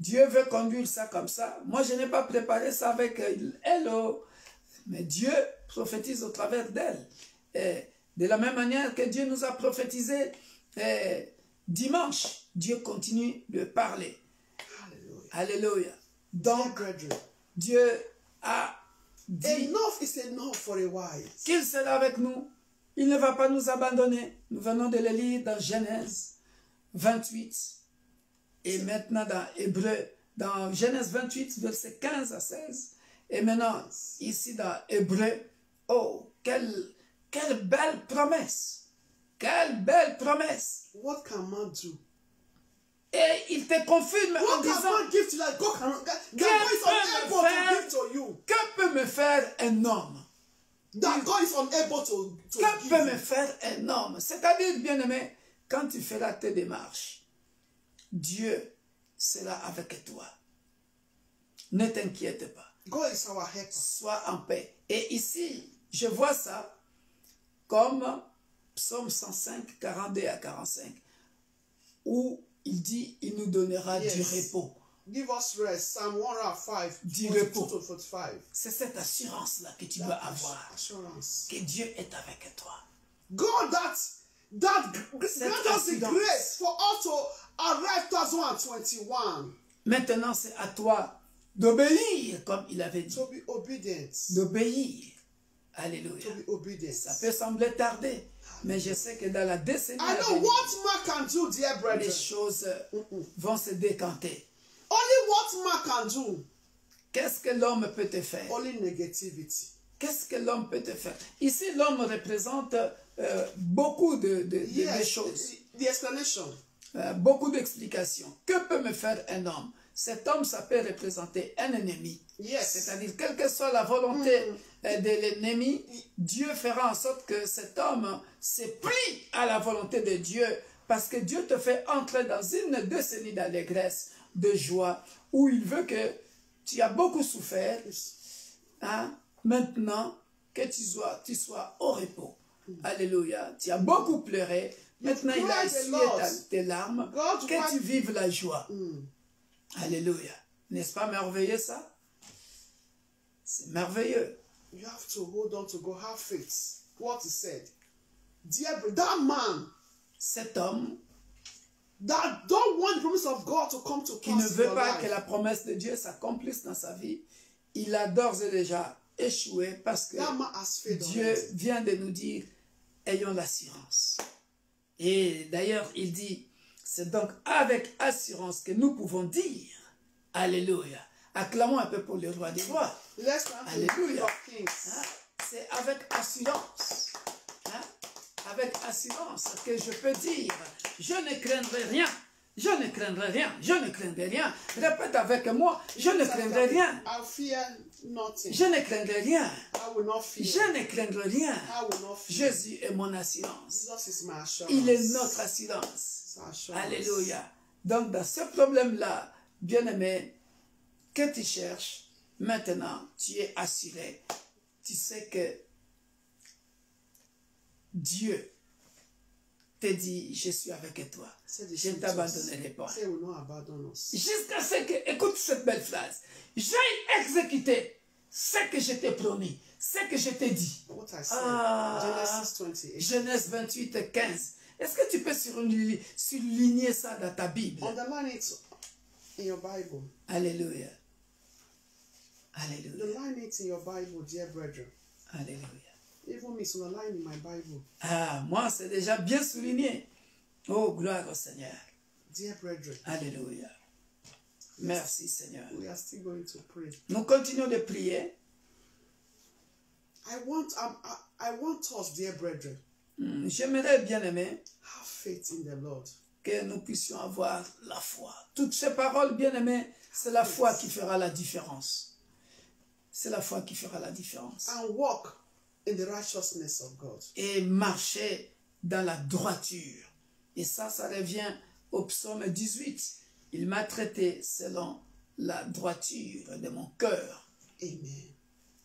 Dieu veut conduire ça comme ça. Moi, je n'ai pas préparé ça avec hello, mais Dieu prophétise au travers d'elle. De la même manière que Dieu nous a prophétisé dimanche, Dieu continue de parler. Hallelujah. Alléluia. Dear Donc, brethren, Dieu a dit enough is enough for a while. qu'il sera avec nous. Il ne va pas nous abandonner. Nous venons de le lire dans Genèse 28 et maintenant dans Hébreu, dans Genèse 28, versets 15 à 16. Et maintenant, ici dans Hébreu, oh, quelle belle promesse! Quelle belle promesse! What can man do? Et il te confirme en What can disant, man give to you? God is unable to give to you. que peut me faire un homme? That God is unable to Que give peut you. me faire un homme? C'est-à-dire, bien-aimé, quand tu feras tes démarches, Dieu sera avec toi. Ne t'inquiète pas. God is our helper. Sois en paix. Et ici, je vois ça comme Psaume 105, 42 à 45, où il dit, il nous donnera Yes. du repos. Give us rest. Psalm 105, Du 42 repos. to 45. C'est cette assurance-là que tu dois avoir, Assurance. que Dieu est avec toi. God that grant us the assurance. grace for us to arrive 2021. Maintenant, c'est à toi d'obéir, comme il avait dit. To be obedient. D'obéir. Alléluia. To be obedient. Ça peut sembler tarder, mais je sais que dans la décennie I à know venir, what man can do, dear les brethren. choses vont se décanter. Only what man can do. Qu'est-ce que l'homme peut te faire? Only negativity. Qu'est-ce que l'homme peut te faire? Ici, l'homme représente beaucoup de choses, The explanation. beaucoup d'explications. Que peut me faire un homme? Cet homme, ça peut représenter un ennemi. Yes. C'est-à-dire, quelle que soit la volonté de l'ennemi, Dieu fera en sorte que cet homme se plie à la volonté de Dieu, parce que Dieu te fait entrer dans une décennie d'allégresse, de joie, où il veut que tu as beaucoup souffert, hein, maintenant que tu sois au repos. Alléluia. Tu as beaucoup pleuré, maintenant il a essuyé tes larmes, que tu vives la joie. Alléluia. N'est-ce pas merveilleux ça? C'est merveilleux. You have to hold on to God, have faith. What he said. Dear that man Cet homme that don't want the promise of God to come to qui ne pass in veut your pas life. que la promesse de Dieu s'accomplisse dans sa vie, il a d'ores et déjà échoué parce que That man has faith Dieu already. vient de nous dire, ayons l'assurance. Et d'ailleurs, il dit, c'est donc avec assurance que nous pouvons dire, Alléluia. Acclamons un peu pour le roi des rois. Let's stand to the King Alléluia. of Kings. Hein? C'est avec assurance. Hein? Avec assurance que je peux dire, je ne craindrai rien. Je ne craindrai rien. Je ne craindrai rien. Répète avec moi, je ne craindrai rien. I fear nothing. Je ne craindrai rien. I will not fear. Je ne craindrai rien. I will not fear. Jésus est mon assurance. Jesus is my assurance. Il est notre assurance. It's our assurance. Alléluia. Donc dans ce problème-là, bien-aimé, que tu cherches, maintenant tu es assuré. Tu sais que Dieu te dit, je suis avec toi. Je ne t'abandonnerai pas. Say will not abandon us. Jusqu'à ce que, écoute cette belle phrase, j'ai exécuté ce que je t'ai promis, ce que je t'ai dit. What I said. Genesis 28. Genèse 28, 15. Est-ce que tu peux surligner ça dans ta Bible? Underline it in your Bible. Alléluia. The Alléluia. line it in your Bible, dear brethren. Alléluia. Even me, so the line in my Bible. Ah, moi, c'est déjà bien souligné. Oh, gloire au Seigneur. Dear brethren, Alléluia. Merci, Seigneur. we are still going to pray. Nous continuons de prier. I want us, dear brethren, J'aimerais bien aimer have faith in the Lord. que nous puissions avoir la foi. Toutes ces paroles, bien aimées, c'est la foi qui fera la différence. C'est la foi qui fera la différence. And walk in the righteousness of God. Et marcher dans la droiture. Et ça revient au psaume 18. Il m'a traité selon la droiture de mon cœur. Amen.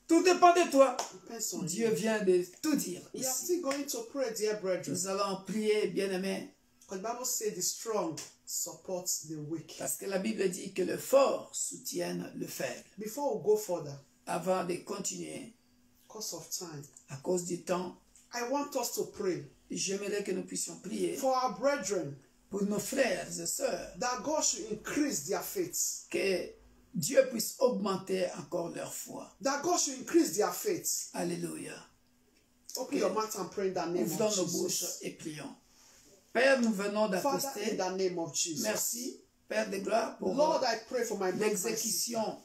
Tout dépend de toi. Depends on Dieu you. vient de tout dire We are ici. still going to pray, dear brethren. Nous allons prier, bien-aimés, Because the Bible says the strong supports the weak. parce que la Bible dit que le fort soutienne le faible. Before we go further, Avant de continuer, because of time, à cause du temps, I want us to pray j'aimerais que nous puissions prier for our brethren pour nos frères et sœurs, that God should increase their faith. que Dieu puisse augmenter encore leur foi. That God should increase their faith. Alléluia. Open your mouth and pray in the name Ouvrons of nos bouches Jesus. et prions. Père, nous venons Father, in d'accoster. the name of Jesus. Merci, Père de gloire, pour Lord, I pray for my brothers and sisters. l'exécution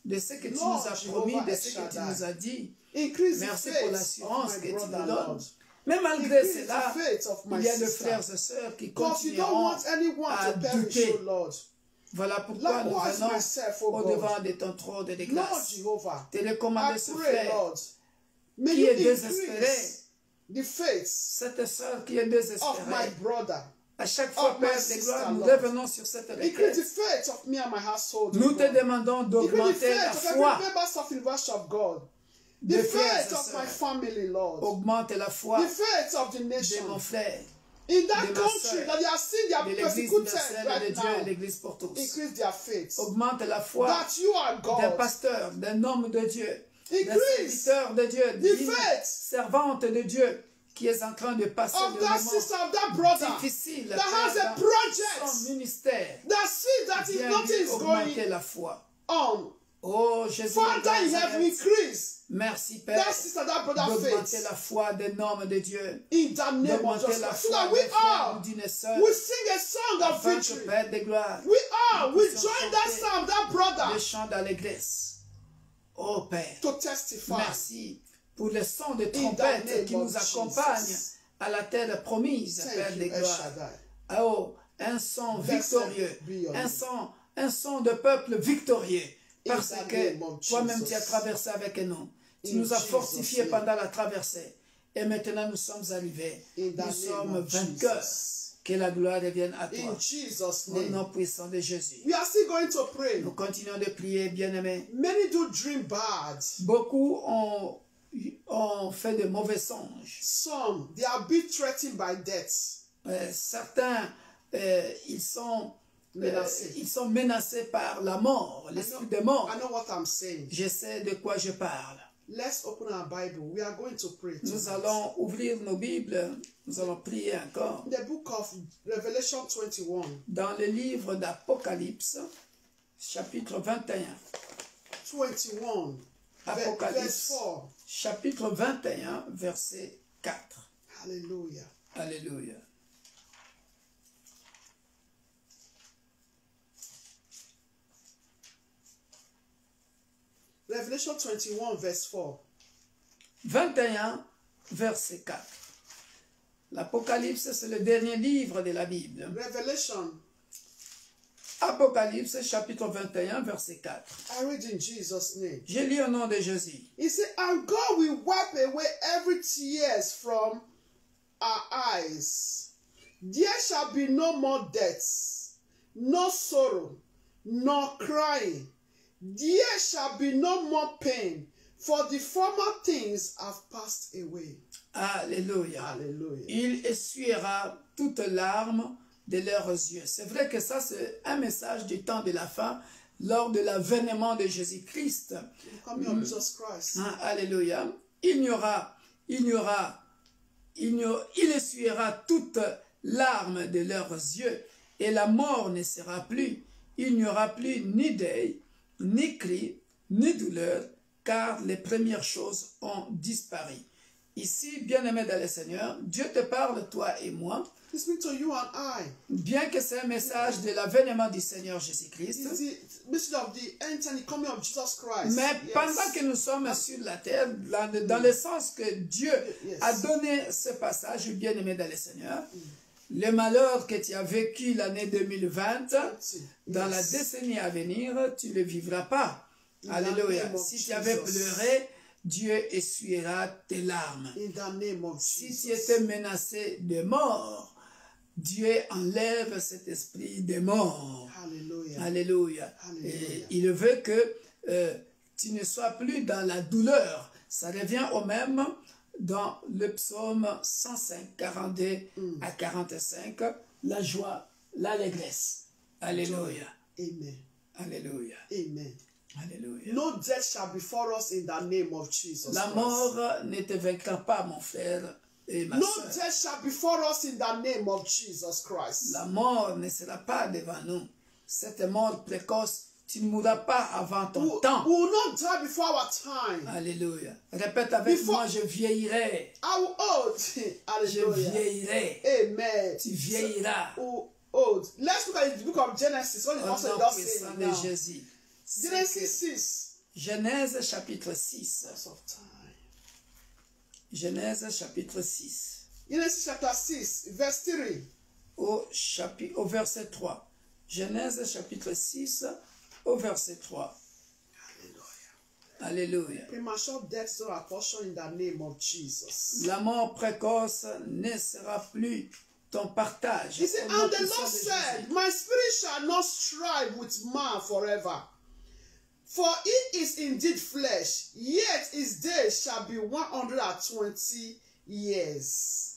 de ce que tu Lord nous as Jehovah promis, de El ce que tu Shaddai. nous as dit. Increase the Merci pour faith l'assurance of que my tu nous brother, donnes. Lord. Mais malgré Increase cela, the faith of my il y a des sister. frères et sœurs qui Because you don't continueront want anyone à to perish, douter. O Lord. Voilà pourquoi nous Likewise venons myself, O au God. devant de ton trône de Lord grâce. Jehovah, Te recommander I ce pray, frère, Lord, may qui you est désespéré. increase the faith cette sœur qui est of my désespérée. brother. À chaque fois, of my Père de sister, gloire, nous Lord. revenons sur cette Increase the requête. faith of me and my household. Nous O te God. demandons Increase the d'augmenter la faith of every foi. members of University of God. de The frères faith et of my sœurs. family, Lord. Augmente la foi The faith of the de nation. mon frère, In that de ma country sœur, that they are seeing they are de l'Église persecuted universelle de right Dieu et now. l'Église pour tous. Increase their faith. Augmente la foi That you are d'un God. pasteur, d'un homme de Dieu, d'un Increase serviteur de Dieu, the d'une faith servante de Dieu qui est en train de passer of le that moment sister, of that brother difficile that has a dans son project ministère. that sees that if Viens nothing lui is augmenter going la foi. on. Oh Jésus, de Father in heaven, Nazareth, increase merci Père that sister, that brother d'augmenter faith la foi d'un homme de Dieu, in the name of d'augmenter Jesus la Christ. So foi that d'un we frère all ou d'une sœur, we sing a song of afin que victory. Père de gloire, We all we puissions join that chanter psalm, that brother le chant dans l'église. Oh Père, to testify. merci pour le son de In the trompette name qui of nous accompagne Jesus. à la terre promise, Père Thank de you, El gloire. Shaddai. Oh, un son Blessed victorieux, be your name. un son de peuple victorieux, parce In the que name of toi-même Jesus. tu as traversé avec nous. Tu In nous as Jesus' fortifiés name. pendant la traversée. Et maintenant nous sommes arrivés. In the Nous name sommes of vainqueurs. Jesus. Que la gloire revienne à toi. In Jesus' Au name. nom puissant de Jésus. We are still going to pray. Nous continuons de prier, bien-aimés. Many do dream bad. Beaucoup ont fait de mauvais songes. Some, they are being threatened by death. Certains, ils sont Menacés. par la mort, l'esprit de mort. I know what I'm saying. Je sais de quoi je parle. Let's open our Bible. We are going to pray Nous tonight. allons ouvrir nos Bibles. Nous allons prier encore. In the book of Revelation 21, Dans le livre d'Apocalypse, chapitre 21. 21, verse Apocalypse, 4. chapitre 21, verset 4. Hallelujah. Alléluia. Revelation 21, verse 4. 21, verset 4. L'Apocalypse, c'est le dernier livre de la Bible. Revelation, Apocalypse, chapitre 21, verset 4. I read in Jesus' name. Je lis au nom de Jésus. He said, and God will wipe away every tears from our eyes. There shall be no more death, no sorrow, nor crying. There shall be no more pain, for the former things have passed away. Alléluia. Hallelujah. Il essuiera toutes larmes de leurs yeux. C'est vrai que ça, c'est un message du temps de la fin, lors de l'avènement de Jésus-Christ. The coming of Jesus Christ. Alléluia. Il essuiera toutes larmes de leurs yeux, et la mort ne sera plus. il n'y aura plus ni deuil, ni cri, ni douleur, car les premières choses ont disparu. Ici, bien-aimé dans le Seigneur, Dieu te parle, toi et moi, He speaks to you and I. bien que c'est un message de l'avènement du Seigneur Jésus-Christ. It's the message of the end and the coming of Jesus Christ. Mais pendant que nous sommes sur la terre, dans le sens que Dieu a donné ce passage, bien-aimé dans le Seigneur, le malheur que tu as vécu l'année 2020, dans la décennie à venir, tu ne le vivras pas. Alléluia. Si tu avais pleuré, Dieu essuiera tes larmes. In the name of Si Jesus. tu étais menacé de mort, Dieu enlève cet esprit de mort. Hallelujah. Alléluia. Alléluia. Et il veut que tu ne sois plus dans la douleur. Ça revient au même dans le psaume 105, 42 à 45, la joie, l'allégresse. Alléluia. Amen. Alléluia. Amen. Alléluia. No death shall befall us in the name of Jesus La Christ. mort ne te vaincra pas, mon frère et ma No soeur. death shall befall us in the name of Jesus Christ. La mort ne sera pas devant nous. Cette mort précoce, tu ne mourras pas avant ton temps. We will not die before our time. Alléluia. Répète avec moi, je vieillirai. I will old. Je Hallelujah. vieillirai. Amen. Tu vieilliras. Old. Let's look at the book of Genesis. What Au the also nom does puissant say de now. Jésus. Genesis 6. Genèse chapitre 6. Lots of time. Genèse chapitre 6. Genesis chapter 6, verse 3. Au verset 3. Genèse chapitre 6 au verset 3. Alléluia. Premature death is not our portion in the name of Jesus. La mort précoce ne sera plus ton partage. He said, Au nom and the puissant Lord de said, Jésus. my spirit shall not strive with man forever. For it is indeed flesh, yet his days shall be 120 years.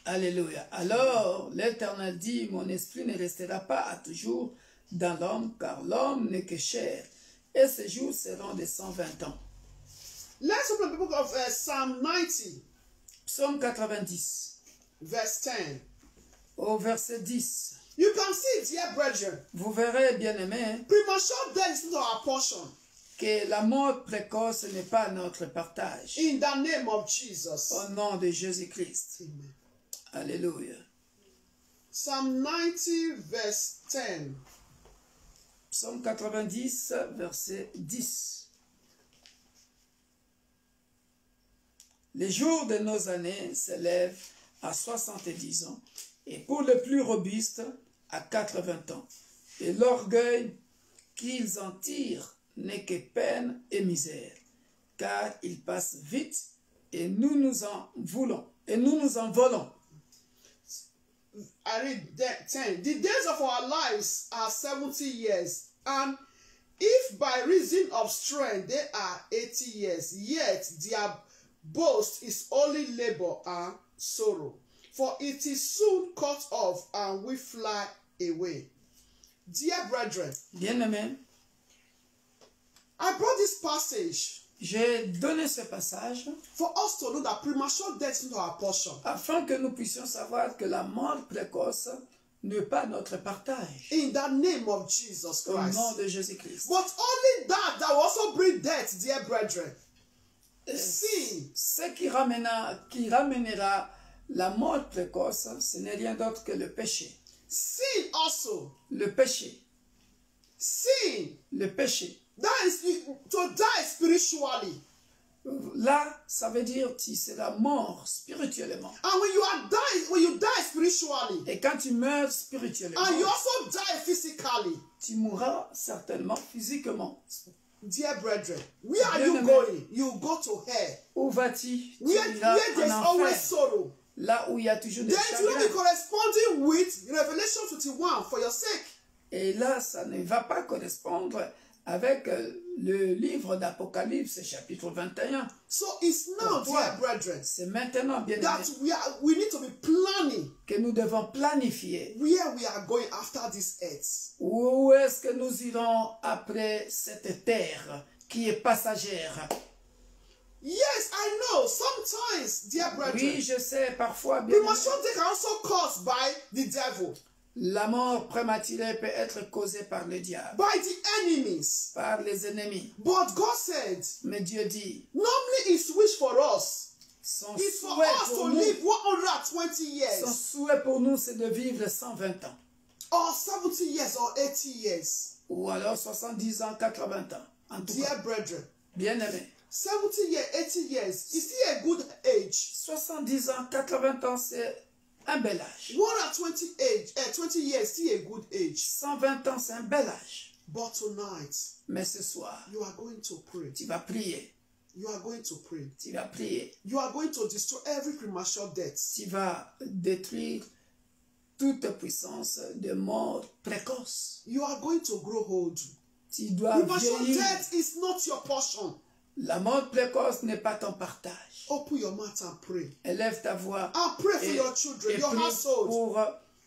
Alléluia. Alors l'Éternel dit, mon esprit ne restera pas à toujours dans l'homme, car l'homme n'est que chair, et ses jours seront de 120 ans. Let's open the book of Psalm 90, Psaume 90, verse 10. au verset 10. You can see, dear brethren, Vous verrez, bien-aimés, premature death is not our portion. que la mort précoce n'est pas notre partage. In the name of Jesus. Au nom de Jésus-Christ. Amen. Alléluia. Psalm 90, verse 10. Psaume 90, verset 10. Les jours de nos années s'élèvent à 70 ans, et pour les plus robustes, à 80 ans. Et l'orgueil qu'ils en tirent n'est que peine et misère, car ils passent vite, et nous nous en voulons, et nous nous en volons. I read that 10. The days of our lives are 70 years, and if by reason of strength they are 80 years, yet their boast is only labor and sorrow. For it is soon cut off, and we fly away. Dear brethren, Bien-aimés, I brought this passage j'ai donné ce passage for us to know that premature death is not our portion. afin que nous puissions savoir que la mort précoce n'est pas notre partage. In the name of Jesus Au Christ. nom de Jésus-Christ. But only that will also bring death, dear brethren. Sin. Ce qui ramènera la mort précoce, ce n'est rien d'autre que le péché. Sin also. Le péché. Sin. Le péché. That is to die spiritually. Là, ça veut dire que tu seras mort spirituellement. And when you die spiritually, Et quand tu meurs spirituellement, and you also die physically, tu mourras certainement physiquement. dear brethren, where are you Bien-aimé. going? You go to hell. Où vas-tu? Tu Where iras there's en always enfer. sorrow. Là où il y a toujours des Then it will be chagrins. corresponding with Revelation 21 for your sake. Et là, ça ne va pas correspondre avec le livre d'Apocalypse, chapitre 21. So it's now, Pourquoi? dear brethren, C'est maintenant, bien that aimé, we need to be planning que nous devons planifier. where we are going after this earth. Où est-ce que nous irons après cette terre qui est passagère? Yes, I know. Sometimes, dear brethren, Oui, je sais, parfois, bien aimé, premature death can also caused by the devil. La mort prématurée peut être causée par le diable, by the enemies. par les ennemis. But God said, Mais Dieu dit, normally His wish for us son is for souhait us to pour nous, live 120 son years, souhait pour nous, c'est de vivre 120 ans. or 70 years, or 80 years. Ou alors 70 ans, 80 ans. En tout cas, Dear brethren, bien aimé. 70 years, 80 years, is still a good age. 70 ans, 80 ans, c'est un bel âge. 20 years, still a good age. 120 ans, c'est un bel âge. But tonight, Mais ce soir, you are going to pray. tu vas prier. You are going to pray. Tu vas prier. You are going to destroy every premature death. Tu vas détruire toute puissance de mort précoce. You are going to grow old. Tu dois Premature vieillir. death is not your portion. La mort précoce n'est pas ton partage. Open your mouth and pray. Élève ta voix And pray for et, your children, et your prie household, pour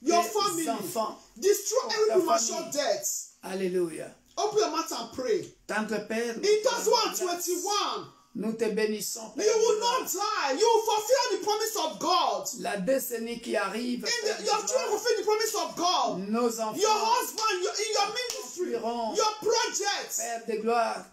your tes family. enfants. Destroy Pour every ta premature famille. death. Alléluia. Open your mouth and pray. Tendre Père, nous In te Psalms rendons grâce. 121, Nous te bénissons, Père. you will not die. You will fulfill the promise of God. La décennie qui arrive, Père de Your children gloire, will fulfill the promise of God. nos enfants, Your husband, in your ministry, Accompliront. your projects. Père de gloire,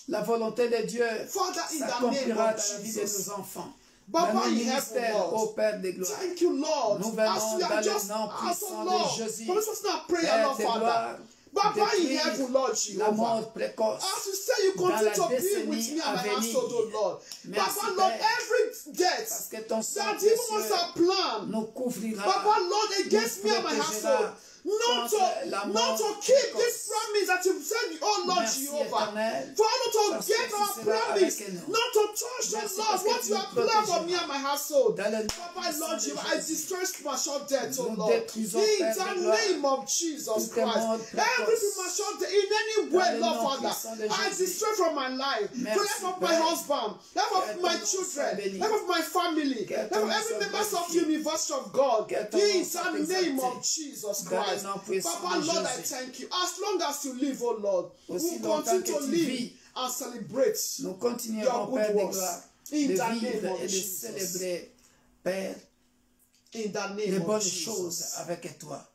la volonté de Dieu Father, in the name s'accomplira of dans la vie de Jesus. nos enfants. Papa, Dans nos in heaven, ministères, Lord. ô Père de gloire. Thank you, Lord. Nous As venons we dans are le just nom as puissant of de Lord. Jésus. Promise us now, prayer, Père Lord de Father. gloire, Papa, in détruire heaven, Lord la Jehovah. mort précoce. As you say, you Dans la continue to be with décennie me and à my venir. household, oh Lord. Merci, Papa, Lord, Père. every death Parce que ton sang that even was précieux a plan, nous couvrira, Papa, Lord, against me and my nous household, not contre la not to mort keep précoce. this promise that you said, oh Lord Merci, Jehovah. Éternel, For not to parce get que our tu seras promise, avec nous. not to touch the Merci Lord, parce que what tu you nous have planned for me protégeras. and my household. Dans le nom Papa, puissant Lord de Jehovah, I Jésus. destroy spiritual death, oh Nous Lord. détruisons, In Père de the gloire, name of Jesus toutes les morts Christ. précoces. Every premature death, in any Dans way, le Lord nom Father, puissant de I Jésus. destroy from my life. Merci, For life of my Père. husband, life Que of ton my nom soit children, béni. life of my family, Que life ton of nom every soit member of glorifié. University of God. Que ton In nom soit the name exalté. of Jesus Dans le Christ. nom puissant Papa, de Lord, I Jésus. thank you. As long as you live, oh Lord, Aussi we will longtemps continue que to tu live vis, and celebrate nous your continuerons, good Père de works. gloire, In de the name vivre of et de Jesus. célébrer, Père, In the les name bonnes of choses Jesus. avec toi.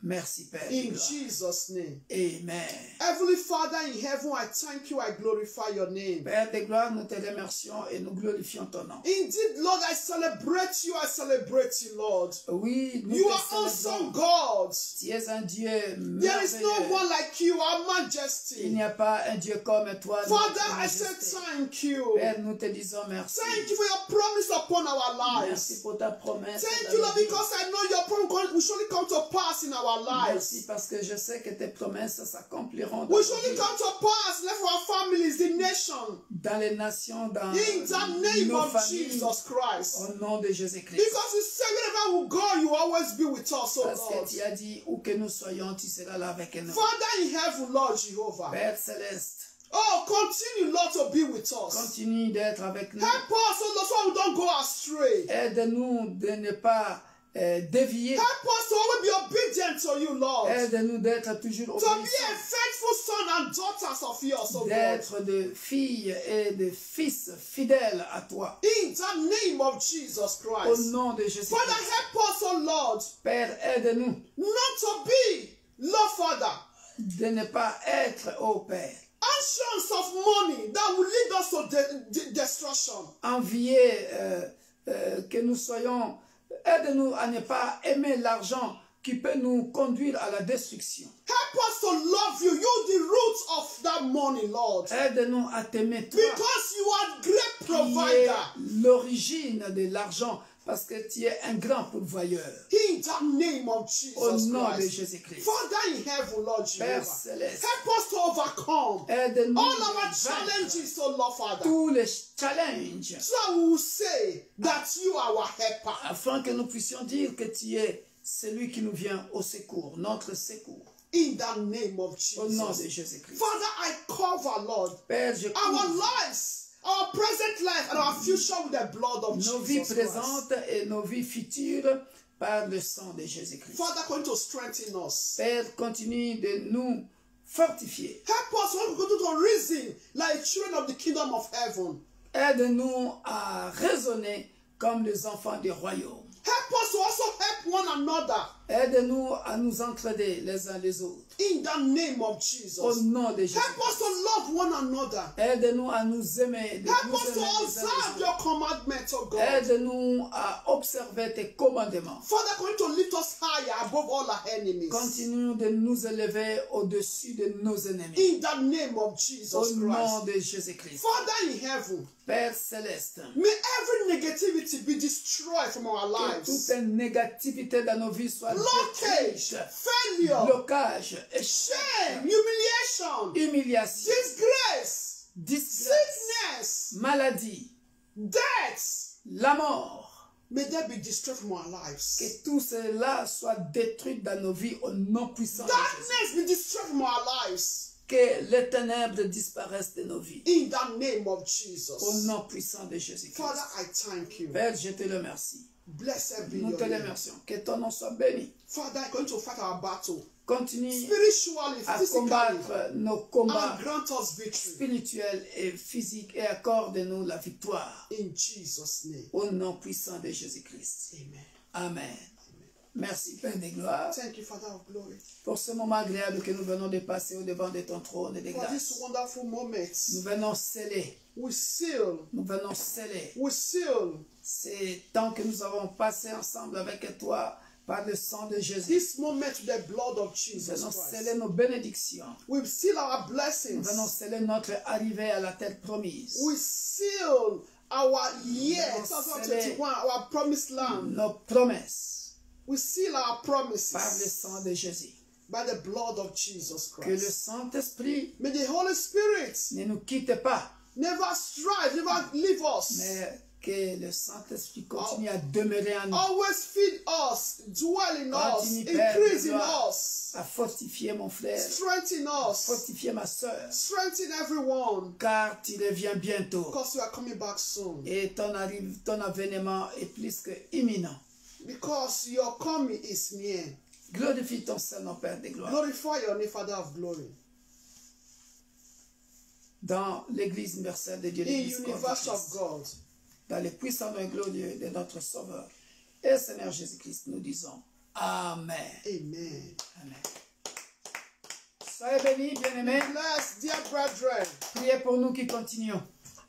Merci, Père de In gloire. Jesus' name. Amen. Heavenly Father in heaven, I thank you, I glorify your name. Père de gloire, nous te remercions et nous glorifions ton nom. Indeed, Lord, I celebrate you, Lord. Oui, nous You te are célébrons. awesome God. Tu es un Dieu There is no merveilleux. one like you, our Il majesty. n'y a pas un Dieu comme toi, Father, notre I said majesté. thank you. Père, nous te disons merci. Thank you for your promise upon our Merci lives. pour ta promesse. Thank dans you, nos Lord, vies. because I know your promise will surely come to pass in our Merci lives. parce que je sais que tes promesses s'accompliront dans, Will nos surely vies, come to pass in our families, the nation. dans les nations, dans In the name nos of familles, Jesus Christ. au nom de Jésus-Christ. Because you say wherever we go, you will always be with us, oh Parce que Lord. tu as dit, où que nous soyons, tu seras là avec nous. Father in heaven, Lord Jehovah. Père céleste, Oh, continue, Lord, to be with us. continue d'être avec nous. Help us, oh Lord, so we don't go astray. Aide-nous de ne pas dévier. Help us to always be obedient to you, Lord. Aide-nous d'être toujours To be a obéissants. faithful son and daughters of yours, oh God. D'être de filles et de fils fidèles à toi. In the name of Jesus Au Christ. nom de Jésus. Father, help us, oh Lord, Père, aide-nous not to be, Lord Father, de ne pas être, ô Père, anxious of money that will lead us to destruction. envier que nous soyons. Aide-nous à ne pas aimer l'argent qui peut nous conduire à la destruction. Help us to love you. You the root of that money, Lord. Aide-nous à t'aimer toi, Because you are great qui es provider. l'origine de l'argent, parce que tu es un grand pourvoyeur. In the name of Au Jesus nom de Christ. Jésus-Christ. Father in heaven, Lord Père Jehovah. céleste, Help us to overcome aide-nous all à our vaincre challenges, oh Lord Father. tous les challenges, So we will say that you are our helper. afin que nous puissions dire que tu es celui qui nous vient au secours, notre secours. In the name of Au nom de Jesus. Jésus-Christ. Father, I cover, Lord, Père, je our couvre lives, our present life, and our future with the blood of nos vies Jesus Christ. présentes et nos vies futures par le sang de Jésus-Christ. Father, going to strengthen us. Père, continue de nous fortifier. Help us when we go to reason like children of the kingdom of heaven. Aide-nous à raisonner comme les enfants du royaume. Help us to also help one another Aide-nous à nous entraider les uns les autres. In the name of Au Jesus. nom de Jésus. Help us to love one another. Aide-nous à nous aimer. Help us to observe your commandments, oh God. Aide-nous à observer tes commandements. Father, continue to lift us higher above all our enemies. Continue de nous élever au-dessus de nos ennemis. In the name of Jesus Au nom Christ. de Jésus-Christ. Father in heaven, Père céleste, may every negativity be destroyed from our que lives. toute négativité dans nos vies soit Blockage, détruite. failure, Blocage, échec, shame, humiliation, humiliation, disgrace, disgrâce, sickness, maladie, death. la mort. May they be destroyed from our lives. Que tout cela soit détruit dans nos vies au nom puissant de Jésus. Darkness be destroyed from our lives. Que les ténèbres disparaissent de nos vies. In the name of Au Jesus. nom puissant de Jésus-Christ. Father, I thank you. Père, je te remercie. Blessed be Nous your te name. remercions. Que ton nom soit béni. Father, I'm going to fight our battle. Continue Spiritually, à physically, combattre nos combats and grant us victory. spirituels et physiques et accorde-nous la victoire. In Jesus' name. Au nom puissant de Jésus-Christ. Amen. Amen. Merci, Père des gloires, Thank you, Father of glory, pour ce moment agréable que nous venons de passer au devant de ton trône de for this grâce. wonderful moment. Nous venons sceller, We seal ces temps que nous avons passés ensemble avec toi par le sang de Jésus. this moment with the blood of Nous Jesus venons Christ. sceller nos bénédictions. We seal our Nous blessings. venons sceller notre arrivée à la terre promise. We seal our year Nous venons 2021, our promised land. Nos promesses We seal our par le promises sang de Jésus. by the blood of Jesus Que le Christ. Saint-Esprit May the Holy Spirit ne nous quitte pas, never strive, never leave us. mais que le Saint-Esprit continue à demeurer en nous, Always feed us, dwell in us, Continue, Père, increase de in gloire. us, à fortifier mon frère, strengthen us, fortifier ma soeur, strengthen everyone, car tu reviens bientôt because you are coming back soon. et ton avènement est plus que imminent. Because your coming is near. Glorifie ton Saint-Nom, Père de gloire, Glorify your name, Father of glory. dans l'Église universelle de Dieu, In l'Église universe of Christ, God. dans le puissant nom et glorieux de notre Sauveur et Seigneur Jésus-Christ, nous disons Amen. Amen. Amen. Soyez bénis, bien-aimés. Bless, dear brethren. Priez pour nous qui continuons.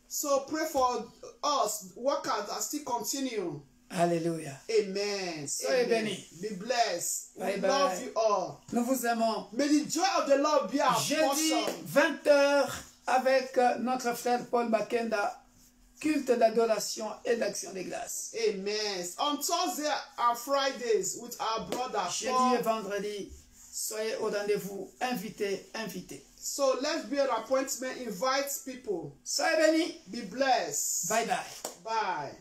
So pray for us, workers that still continue. Alléluia. Amen. Soyez Amen. bénis. Be blessed. Bye We bye. love you all. Nous vous aimons. May the joy of the Lord be our Jeudi, portion. 20h, avec notre frère Paul Bakenda, culte d'adoration et d'action de grâce. Amen. On Thursday and Fridays with our brother Jeudi Paul. et vendredi, soyez au rendez-vous. Invitez. So let's be an appointment. Invite people. Soyez bénis. Be blessed. Bye bye. Bye.